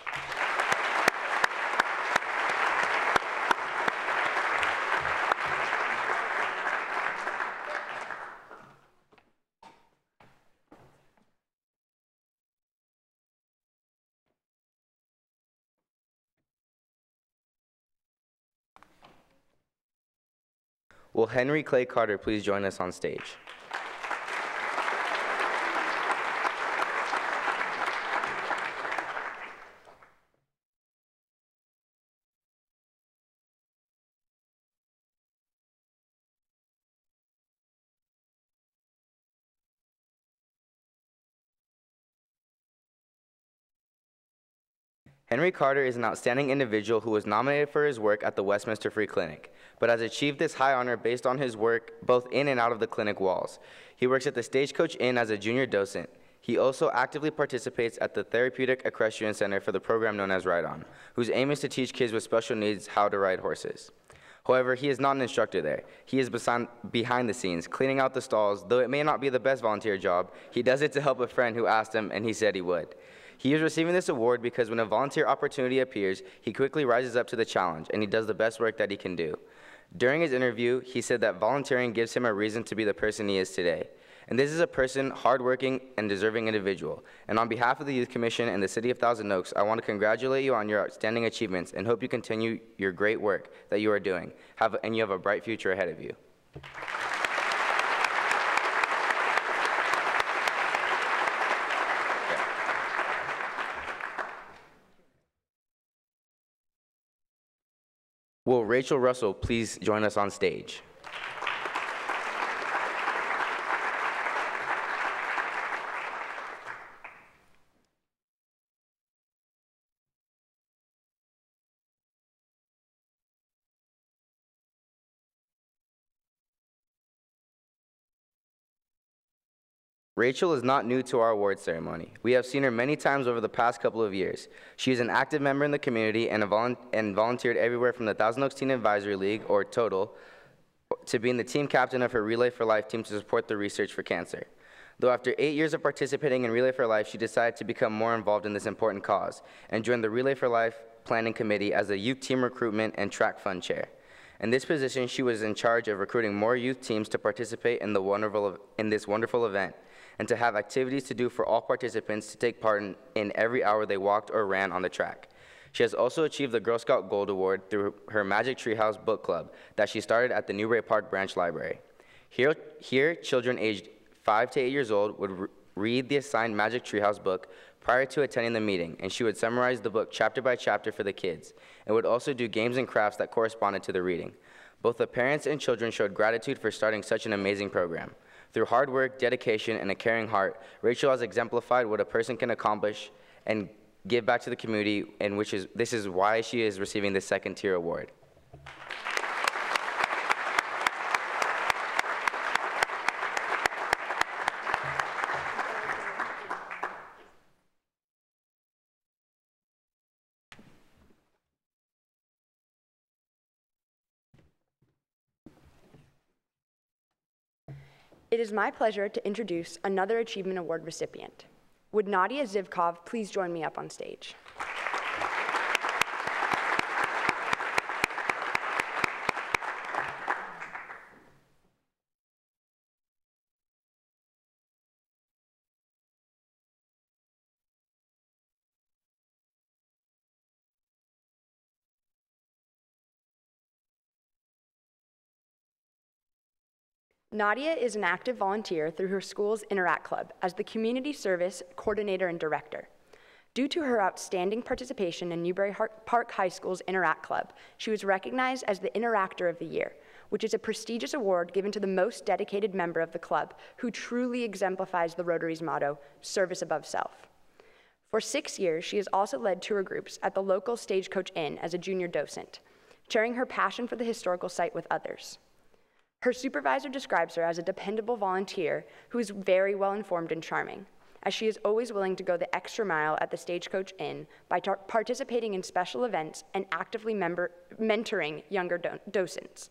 Will Henry Clay Carter please join us on stage? Henry Carter is an outstanding individual who was nominated for his work at the Westminster Free Clinic, but has achieved this high honor based on his work both in and out of the clinic walls. He works at the Stagecoach Inn as a junior docent. He also actively participates at the Therapeutic Equestrian Center for the program known as Ride On, whose aim is to teach kids with special needs how to ride horses. However, he is not an instructor there. He is behind the scenes, cleaning out the stalls. Though it may not be the best volunteer job, he does it to help a friend who asked him, and he said he would. He is receiving this award because when a volunteer opportunity appears, he quickly rises up to the challenge, and he does the best work that he can do. During his interview, he said that volunteering gives him a reason to be the person he is today. And this is a person, hardworking and deserving individual. And on behalf of the Youth Commission and the City of Thousand Oaks, I want to congratulate you on your outstanding achievements and hope you continue your great work that you are doing. And you have a bright future ahead of you. Will Rachel Russell please join us on stage? Rachel is not new to our award ceremony. We have seen her many times over the past couple of years. She is an active member in the community and volunteered everywhere from the Thousand Oaks Teen Advisory League, or TOTAL, to being the team captain of her Relay for Life team to support the research for cancer. Though after 8 years of participating in Relay for Life, she decided to become more involved in this important cause and joined the Relay for Life Planning Committee as the Youth Team Recruitment and Track Fund Chair. In this position, she was in charge of recruiting more youth teams to participate in this wonderful event, and to have activities to do for all participants to take part in every hour they walked or ran on the track. She has also achieved the Girl Scout Gold Award through her Magic Treehouse book club that she started at the Newbury Park Branch Library. Here, children aged 5 to 8 years old would read the assigned Magic Treehouse book prior to attending the meeting, and she would summarize the book chapter by chapter for the kids, and would also do games and crafts that corresponded to the reading. Both the parents and children showed gratitude for starting such an amazing program. Through hard work, dedication, and a caring heart, Rachel has exemplified what a person can accomplish and give back to the community, and this is why she is receiving this second-tier award. It is my pleasure to introduce another Achievement Award recipient. Would Nadia Zivkov please join me up on stage? Nadia is an active volunteer through her school's Interact Club as the Community Service Coordinator and Director. Due to her outstanding participation in Newbury Park High School's Interact Club, she was recognized as the Interactor of the Year, which is a prestigious award given to the most dedicated member of the club who truly exemplifies the Rotary's motto, service above self. For 6 years, she has also led tour groups at the local Stagecoach Inn as a junior docent, sharing her passion for the historical site with others. Her supervisor describes her as a dependable volunteer who is very well informed and charming, as she is always willing to go the extra mile at the Stagecoach Inn by participating in special events and actively mentoring younger docents.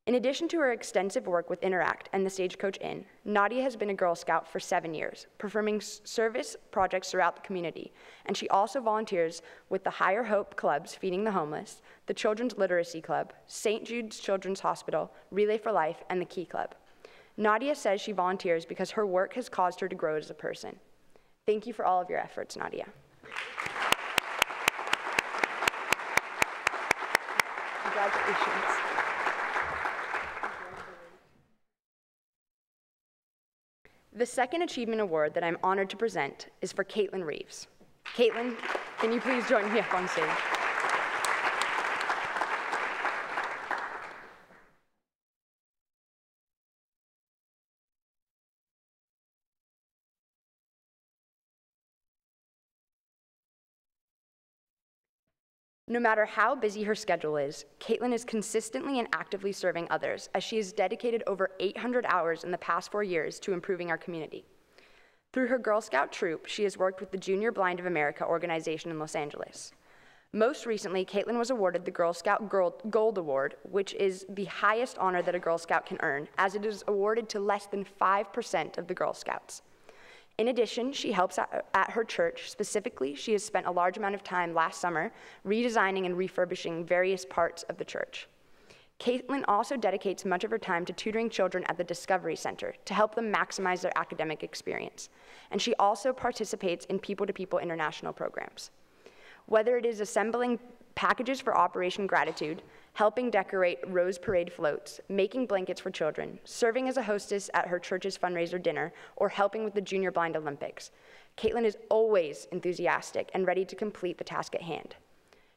In addition to her extensive work with Interact and the Stagecoach Inn, Nadia has been a Girl Scout for 7 years, performing service projects throughout the community, and she also volunteers with the Higher Hope Clubs Feeding the Homeless, the Children's Literacy Club, St. Jude's Children's Hospital, Relay for Life, and the Key Club. Nadia says she volunteers because her work has caused her to grow as a person. Thank you for all of your efforts, Nadia. Congratulations. The second achievement award that I'm honored to present is for Caitlin Reeves. Caitlin, can you please join me up on stage? No matter how busy her schedule is, Caitlin is consistently and actively serving others, as she has dedicated over 800 hours in the past 4 years to improving our community. Through her Girl Scout troop, she has worked with the Junior Blind of America organization in Los Angeles. Most recently, Caitlin was awarded the Girl Scout Gold Award, which is the highest honor that a Girl Scout can earn, as it is awarded to less than 5% of the Girl Scouts. In addition, she helps at her church. Specifically, she has spent a large amount of time last summer redesigning and refurbishing various parts of the church. Caitlin also dedicates much of her time to tutoring children at the Discovery Center to help them maximize their academic experience. And she also participates in people-to-people international programs. Whether it is assembling packages for Operation Gratitude, helping decorate Rose Parade floats, making blankets for children, serving as a hostess at her church's fundraiser dinner, or helping with the Junior Blind Olympics, Caitlin is always enthusiastic and ready to complete the task at hand.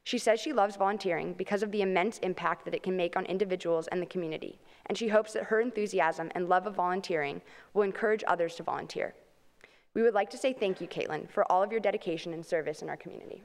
She says she loves volunteering because of the immense impact that it can make on individuals and the community, and she hopes that her enthusiasm and love of volunteering will encourage others to volunteer. We would like to say thank you, Caitlin, for all of your dedication and service in our community.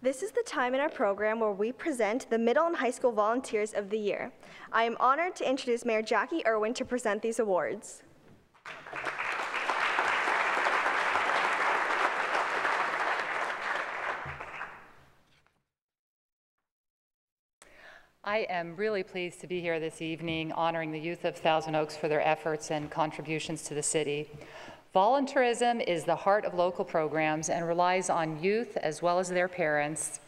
This is the time in our program where we present the Middle and High School Volunteers of the Year. I am honored to introduce Mayor Jackie Irwin to present these awards. I am really pleased to be here this evening honoring the youth of Thousand Oaks for their efforts and contributions to the city. Volunteerism is the heart of local programs and relies on youth as well as their parents.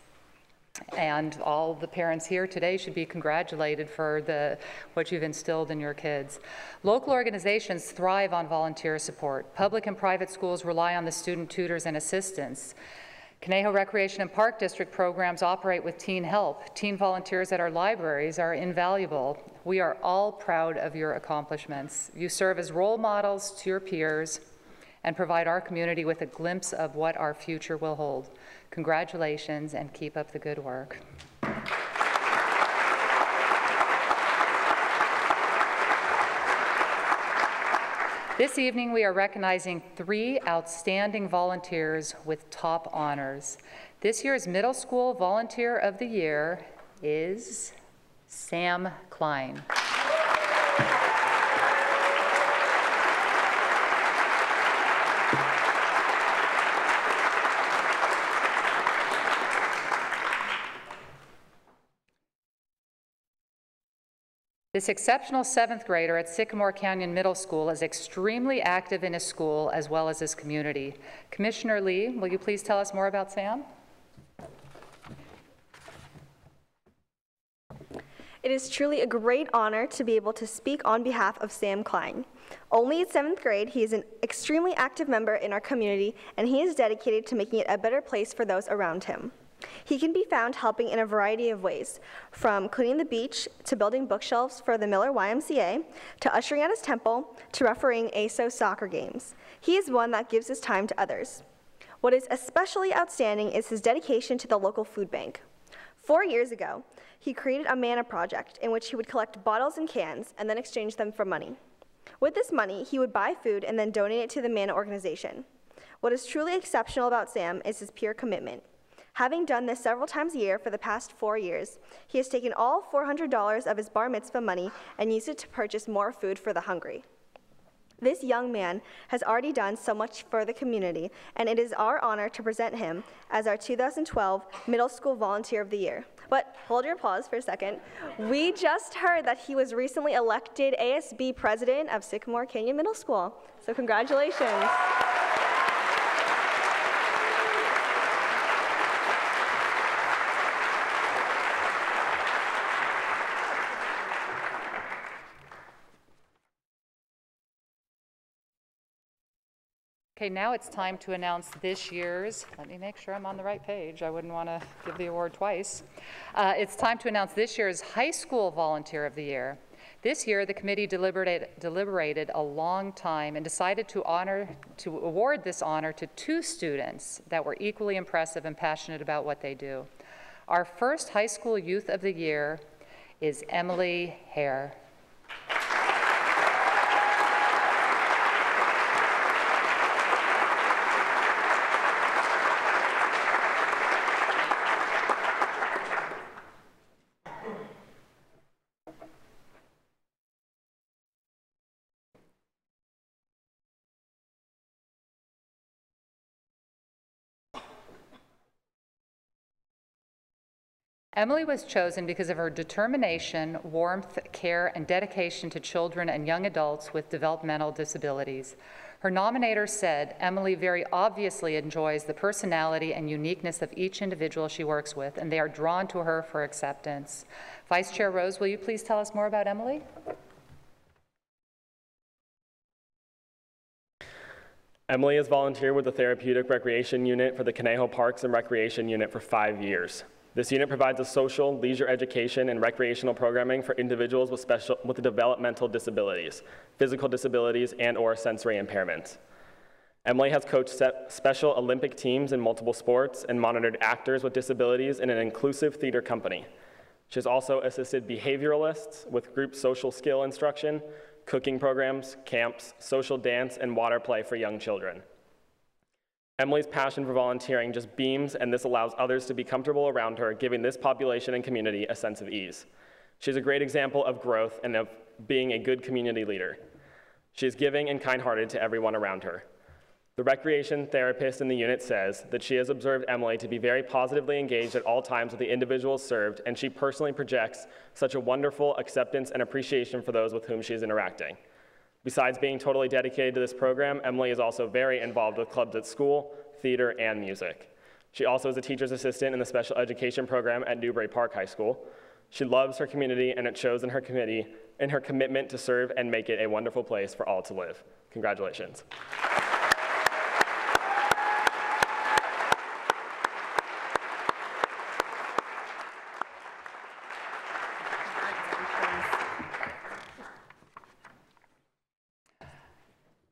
And all the parents here today should be congratulated for what you've instilled in your kids. Local organizations thrive on volunteer support. Public and private schools rely on the student tutors and assistants. Conejo Recreation and Park District programs operate with teen help. Teen volunteers at our libraries are invaluable. We are all proud of your accomplishments. You serve as role models to your peers and provide our community with a glimpse of what our future will hold. Congratulations and keep up the good work. This evening, we are recognizing 3 outstanding volunteers with top honors. This year's Middle School Volunteer of the Year is Sam Klein. This exceptional 7th grader at Sycamore Canyon Middle School is extremely active in his school as well as his community. Commissioner Lee, will you please tell us more about Sam? It is truly a great honor to be able to speak on behalf of Sam Klein. Only in 7th grade, he is an extremely active member in our community, and he is dedicated to making it a better place for those around him. He can be found helping in a variety of ways, from cleaning the beach to building bookshelves for the Miller YMCA, to ushering at his temple, to refereeing ASO soccer games. He is one that gives his time to others. What is especially outstanding is his dedication to the local food bank. 4 years ago, he created a Manna project in which he would collect bottles and cans and then exchange them for money. With this money, he would buy food and then donate it to the Manna organization. What is truly exceptional about Sam is his pure commitment. Having done this several times a year for the past 4 years, he has taken all $400 of his bar mitzvah money and used it to purchase more food for the hungry. This young man has already done so much for the community, and it is our honor to present him as our 2012 Middle School Volunteer of the Year. But hold your applause for a second. We just heard that he was recently elected ASB president of Sycamore Canyon Middle School, so congratulations. Okay, now it's time to announce this year's, let me make sure I'm on the right page. I wouldn't want to give the award twice. It's time to announce this year's High School Volunteer of the Year. This year, the committee deliberated a long time and decided to award this honor to 2 students that were equally impressive and passionate about what they do. Our first High School Youth of the Year is Emily Hare. Emily was chosen because of her determination, warmth, care, and dedication to children and young adults with developmental disabilities. Her nominator said, Emily very obviously enjoys the personality and uniqueness of each individual she works with, and they are drawn to her for acceptance. Vice Chair Rose, will you please tell us more about Emily? Emily has volunteered with the Therapeutic Recreation Unit for the Conejo Parks and Recreation Unit for 5 years. This unit provides a social, leisure education, and recreational programming for individuals with developmental disabilities, physical disabilities, and/or sensory impairments. Emily has coached Special Olympic teams in multiple sports and monitored actors with disabilities in an inclusive theater company. She has also assisted behavioralists with group social skill instruction, cooking programs, camps, social dance, and water play for young children. Emily's passion for volunteering just beams, and this allows others to be comfortable around her, giving this population and community a sense of ease. She's a great example of growth and of being a good community leader. She is giving and kind-hearted to everyone around her. The recreation therapist in the unit says that she has observed Emily to be very positively engaged at all times with the individuals served, and she personally projects such a wonderful acceptance and appreciation for those with whom she is interacting. Besides being totally dedicated to this program, Emily is also very involved with clubs at school, theater, and music. She also is a teacher's assistant in the special education program at Newbury Park High School. She loves her community, and it shows in her commitment to serve and make it a wonderful place for all to live. Congratulations.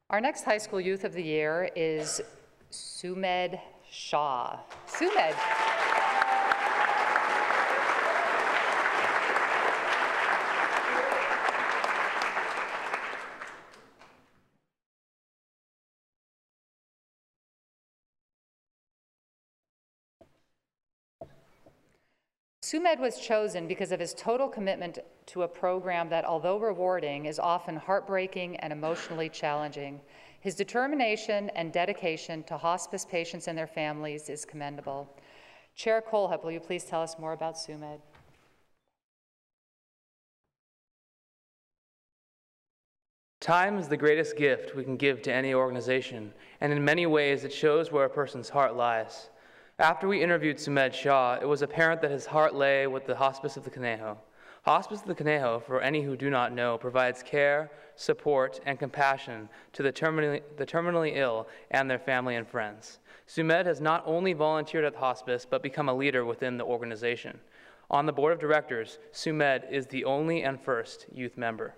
Our next High School Youth of the Year is Sumed Shah. Sumed. Sumed was chosen because of his total commitment to a program that, although rewarding, is often heartbreaking and emotionally challenging. His determination and dedication to hospice patients and their families is commendable. Chair Colehep, will you please tell us more about Sumed? Time is the greatest gift we can give to any organization, and in many ways it shows where a person's heart lies. After we interviewed Sumed Shah, it was apparent that his heart lay with the Hospice of the Conejo. Hospice of the Conejo, for any who do not know, provides care, support, and compassion to the terminally ill and their family and friends. Sumed has not only volunteered at the hospice, but become a leader within the organization. On the board of directors, Sumed is the only and first youth member.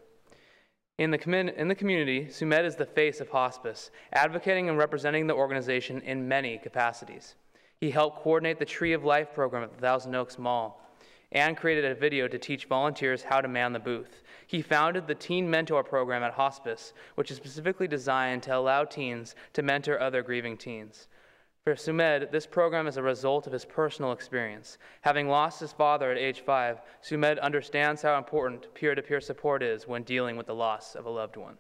In the community, Sumed is the face of hospice, advocating and representing the organization in many capacities. He helped coordinate the Tree of Life program at the Thousand Oaks Mall and created a video to teach volunteers how to man the booth. He founded the Teen Mentor program at Hospice, which is specifically designed to allow teens to mentor other grieving teens. For Sumed, this program is a result of his personal experience. Having lost his father at age 5, Sumed understands how important peer-to-peer support is when dealing with the loss of a loved one.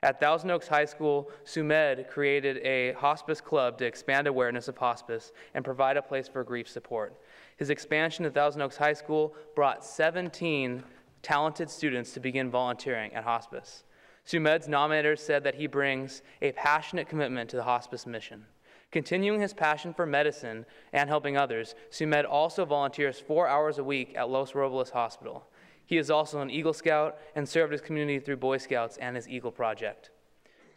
At Thousand Oaks High School, Sumed created a hospice club to expand awareness of hospice and provide a place for grief support. His expansion at Thousand Oaks High School brought 17 talented students to begin volunteering at hospice. Sumed's nominators said that he brings a passionate commitment to the hospice mission. Continuing his passion for medicine and helping others, Sumed also volunteers 4 hours a week at Los Robles Hospital. He is also an Eagle Scout and served his community through Boy Scouts and his Eagle Project.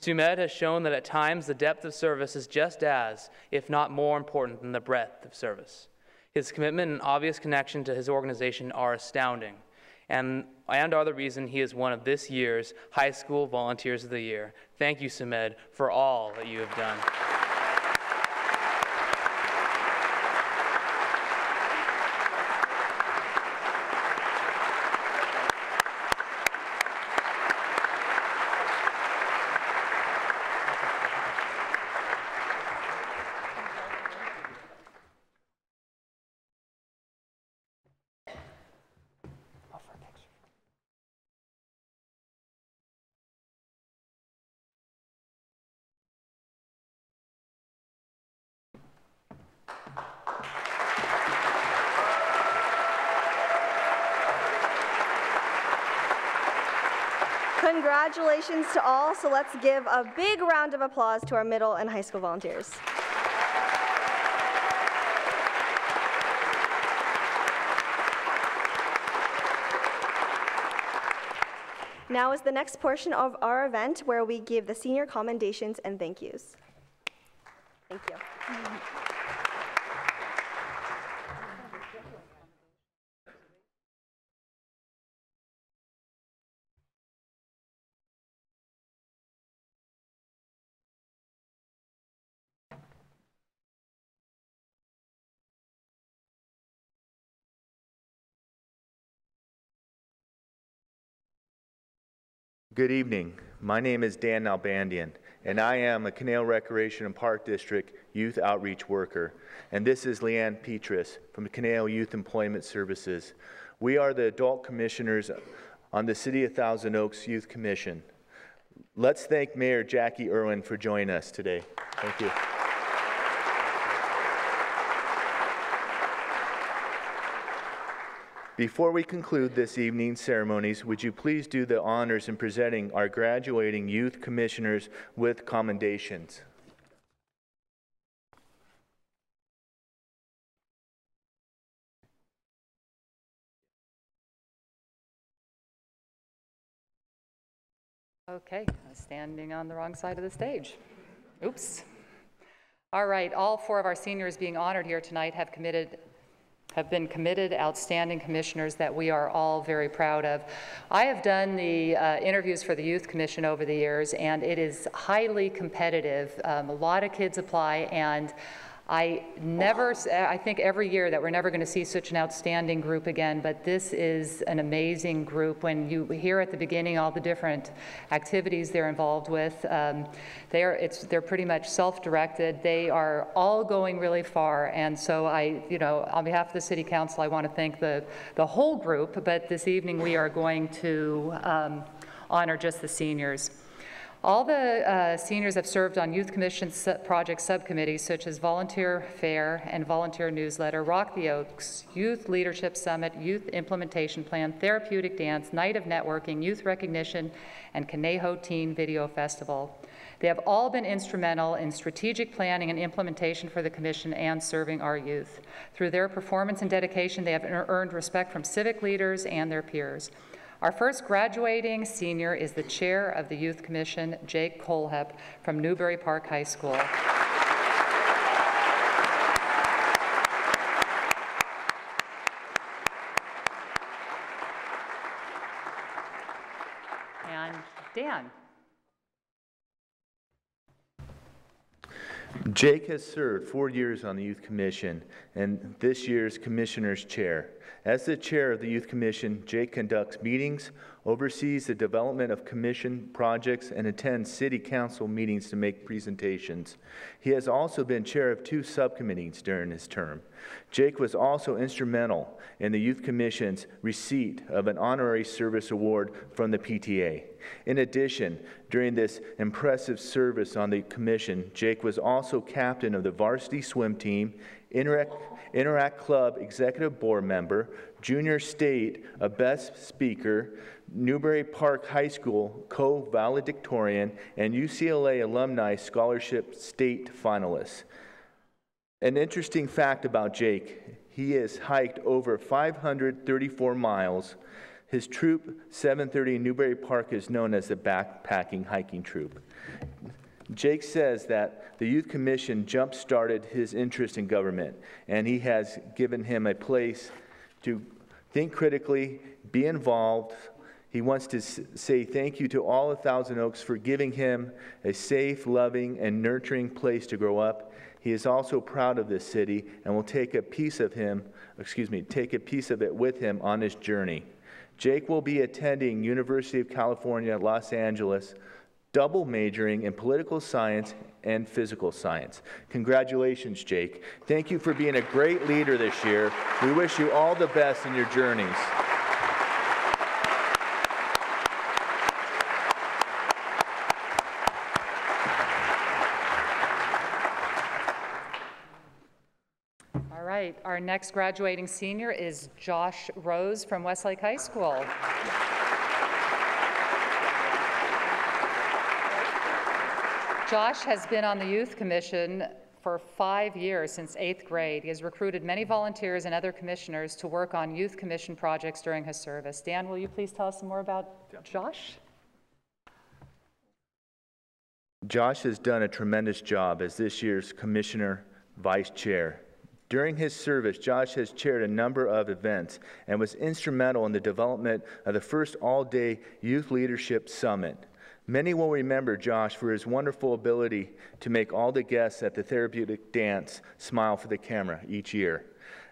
Sumed has shown that at times the depth of service is just as, if not more important than the breadth of service. His commitment and obvious connection to his organization are astounding and are the reason he is one of this year's High School Volunteers of the Year. Thank you, Sumed, for all that you have done. Congratulations to all. So let's give a big round of applause to our middle and high school volunteers. Now is the next portion of our event where we give the senior commendations and thank yous. Thank you. Good evening. My name is Dan Nalbandian, and I am a Canal Recreation and Park District Youth Outreach Worker. And this is Leanne Petrus from the Canal Youth Employment Services. We are the adult commissioners on the City of Thousand Oaks Youth Commission. Let's thank Mayor Jackie Irwin for joining us today. Thank you. Before we conclude this evening's ceremonies, would you please do the honors in presenting our graduating youth commissioners with commendations? Okay, I'm standing on the wrong side of the stage. Oops. All right, all four of our seniors being honored here tonight have been committed, outstanding commissioners that we are all very proud of. I have done the interviews for the Youth Commission over the years, and it is highly competitive. A lot of kids apply, and I think every year that we're never going to see such an outstanding group again, but this is an amazing group. When you hear at the beginning all the different activities they're involved with, they're pretty much self-directed. They are all going really far, and so on behalf of the City Council, I want to thank the whole group, but this evening we are going to honor just the seniors. All the seniors have served on Youth Commission project subcommittees such as Volunteer Fair and Volunteer Newsletter, Rock the Oaks, Youth Leadership Summit, Youth Implementation Plan, Therapeutic Dance, Night of Networking, Youth Recognition, and Conejo Teen Video Festival. They have all been instrumental in strategic planning and implementation for the Commission and serving our youth. Through their performance and dedication, they have earned respect from civic leaders and their peers. Our first graduating senior is the chair of the Youth Commission, Jake Colehep from Newbury Park High School. And Dan. Jake has served 4 years on the Youth Commission and this year's Commissioner's Chair. As the chair of the Youth Commission, Jake conducts meetings, oversees the development of commission projects, and attends City Council meetings to make presentations. He has also been chair of 2 subcommittees during his term. Jake was also instrumental in the Youth Commission's receipt of an honorary service award from the PTA. In addition, during this impressive service on the commission, Jake was also captain of the varsity swim team, Interact Club executive board member, junior state, a best speaker, Newbury Park High School co-valedictorian, and UCLA alumni scholarship state finalist. An interesting fact about Jake, he has hiked over 534 miles. His troop, 730 Newbury Park, is known as the backpacking hiking troop. Jake says that the Youth Commission jump-started his interest in government, and he has given him a place to think critically, be involved. He wants to say thank you to all of Thousand Oaks for giving him a safe, loving, and nurturing place to grow up. He is also proud of this city and will take a piece of it with him on his journey. Jake will be attending University of California, Los Angeles, double majoring in political science and physical science. Congratulations, Jake. Thank you for being a great leader this year. We wish you all the best in your journeys. All right, our next graduating senior is Josh Rose from Westlake High School. Josh has been on the Youth Commission for 5 years, since 8th grade. He has recruited many volunteers and other commissioners to work on Youth Commission projects during his service. Dan, will you please tell us some more about Josh? Josh has done a tremendous job as this year's Commissioner Vice Chair. During his service, Josh has chaired a number of events and was instrumental in the development of the first all-day Youth Leadership Summit. Many will remember Josh for his wonderful ability to make all the guests at the therapeutic dance smile for the camera each year.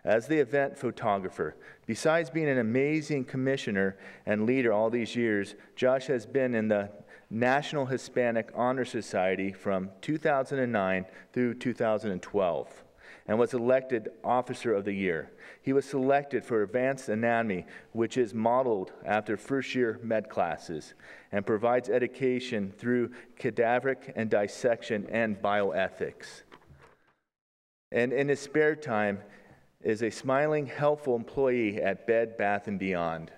As the event photographer, besides being an amazing commissioner and leader all these years, Josh has been in the National Hispanic Honor Society from 2009 through 2012 and was elected Officer of the Year. He was selected for Advanced Anatomy, which is modeled after first-year med classes and provides education through cadaveric and dissection and bioethics. And in his spare time is a smiling, helpful employee at Bed Bath & Beyond.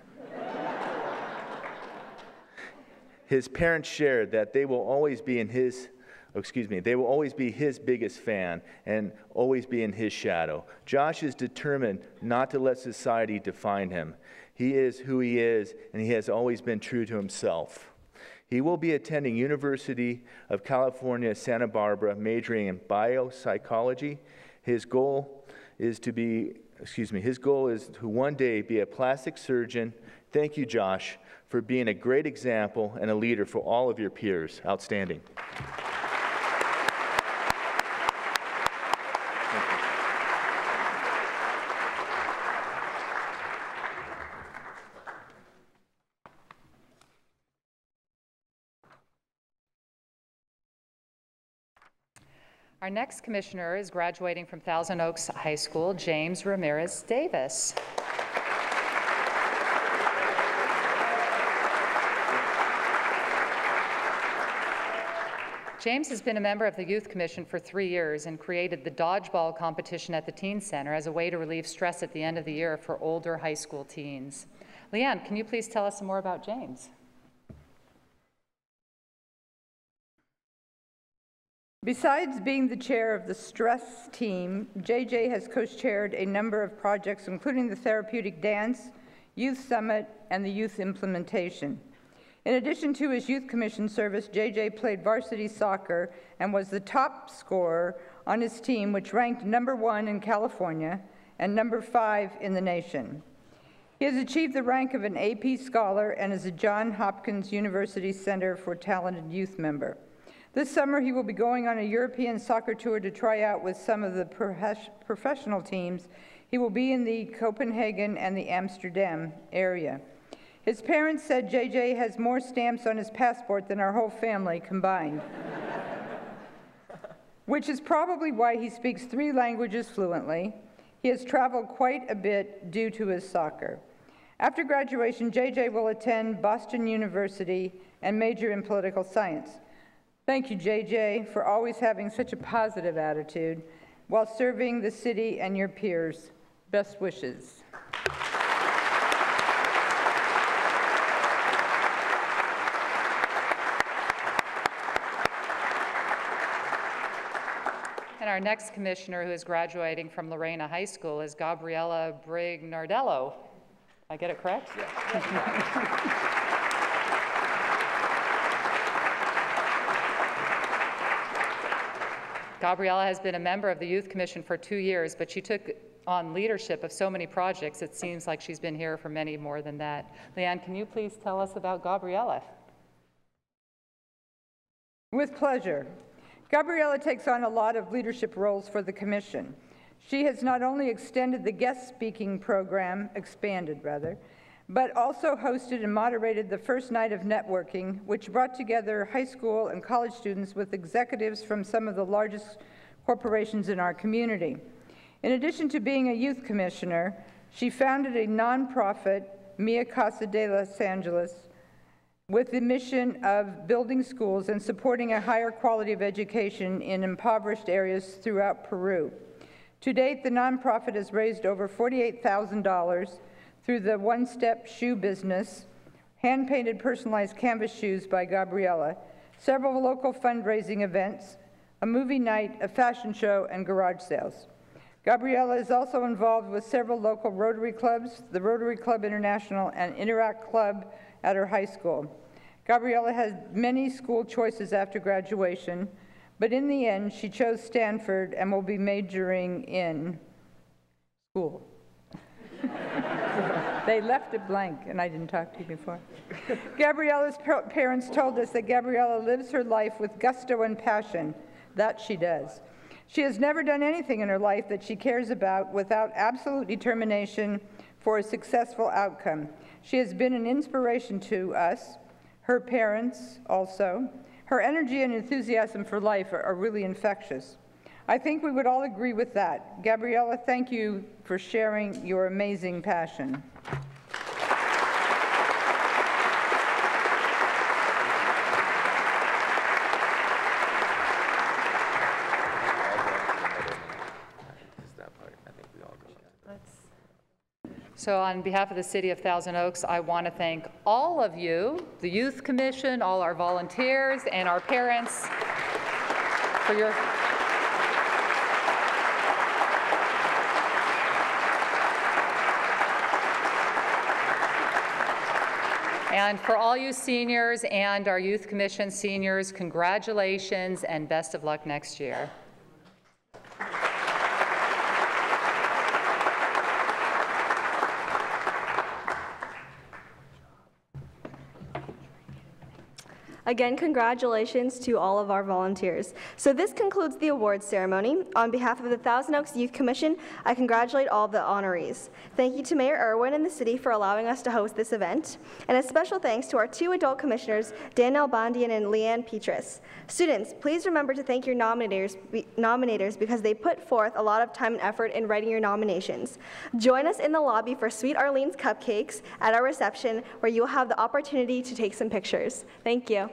His parents shared that they will always be his biggest fan and always be in his shadow. Josh is determined not to let society define him. He is who he is, and he has always been true to himself. He will be attending University of California, Santa Barbara, majoring in biopsychology. His goal is to one day be a plastic surgeon. Thank you, Josh, for being a great example and a leader for all of your peers. Outstanding. Our next commissioner is graduating from Thousand Oaks High School, James Ramirez Davis. James has been a member of the Youth Commission for 3 years and created the dodgeball competition at the Teen Center as a way to relieve stress at the end of the year for older high school teens. Leanne, can you please tell us some more about James? Besides being the chair of the stress team, JJ has co-chaired a number of projects, including the Therapeutic Dance, Youth Summit, and the Youth Implementation. In addition to his Youth Commission service, JJ played varsity soccer and was the top scorer on his team, which ranked #1 in California and #5 in the nation. He has achieved the rank of an AP Scholar and is a Johns Hopkins University Center for Talented Youth member. This summer, he will be going on a European soccer tour to try out with some of the professional teams. He will be in the Copenhagen and the Amsterdam area. His parents said JJ has more stamps on his passport than our whole family combined, which is probably why he speaks 3 languages fluently. He has traveled quite a bit due to his soccer. After graduation, JJ will attend Boston University and major in political science. Thank you, JJ, for always having such a positive attitude while serving the city and your peers. Best wishes. And our next commissioner, who is graduating from Lorena High School, is Gabriella Brignardello. I get it correct? Yeah. Gabriella has been a member of the Youth Commission for 2 years, but she took on leadership of so many projects, it seems like she's been here for many more than that. Leanne, can you please tell us about Gabriella? With pleasure. Gabriella takes on a lot of leadership roles for the Commission. She has not only extended the guest speaking program, expanded rather, but also hosted and moderated the first night of networking, which brought together high school and college students with executives from some of the largest corporations in our community. In addition to being a youth commissioner, she founded a nonprofit, Mia Casa de Los Angeles, with the mission of building schools and supporting a higher quality of education in impoverished areas throughout Peru. To date, the nonprofit has raised over $48,000 through the one-step shoe business, hand-painted personalized canvas shoes by Gabriella, several local fundraising events, a movie night, a fashion show, and garage sales. Gabriella is also involved with several local Rotary clubs, the Rotary Club International and Interact Club at her high school. Gabriella had many school choices after graduation, but in the end, she chose Stanford and will be majoring in school. They left it blank, and I didn't talk to you before. Gabriella's parents told us that Gabriella lives her life with gusto and passion. That she does. She has never done anything in her life that she cares about without absolute determination for a successful outcome. She has been an inspiration to us, her parents also. Her energy and enthusiasm for life are really infectious. I think we would all agree with that. Gabriella, thank you for sharing your amazing passion. So on behalf of the City of Thousand Oaks, I want to thank all of you, the Youth Commission, all our volunteers, and our parents for your and for all you seniors and our Youth Commission seniors, congratulations and best of luck next year. Again, congratulations to all of our volunteers. So this concludes the awards ceremony. On behalf of the Thousand Oaks Youth Commission, I congratulate all the honorees. Thank you to Mayor Irwin and the city for allowing us to host this event. And a special thanks to our 2 adult commissioners, Danielle Bondian and Leanne Petrus. Students, please remember to thank your nominators because they put forth a lot of time and effort in writing your nominations. Join us in the lobby for Sweet Arlene's Cupcakes at our reception, where you'll have the opportunity to take some pictures. Thank you.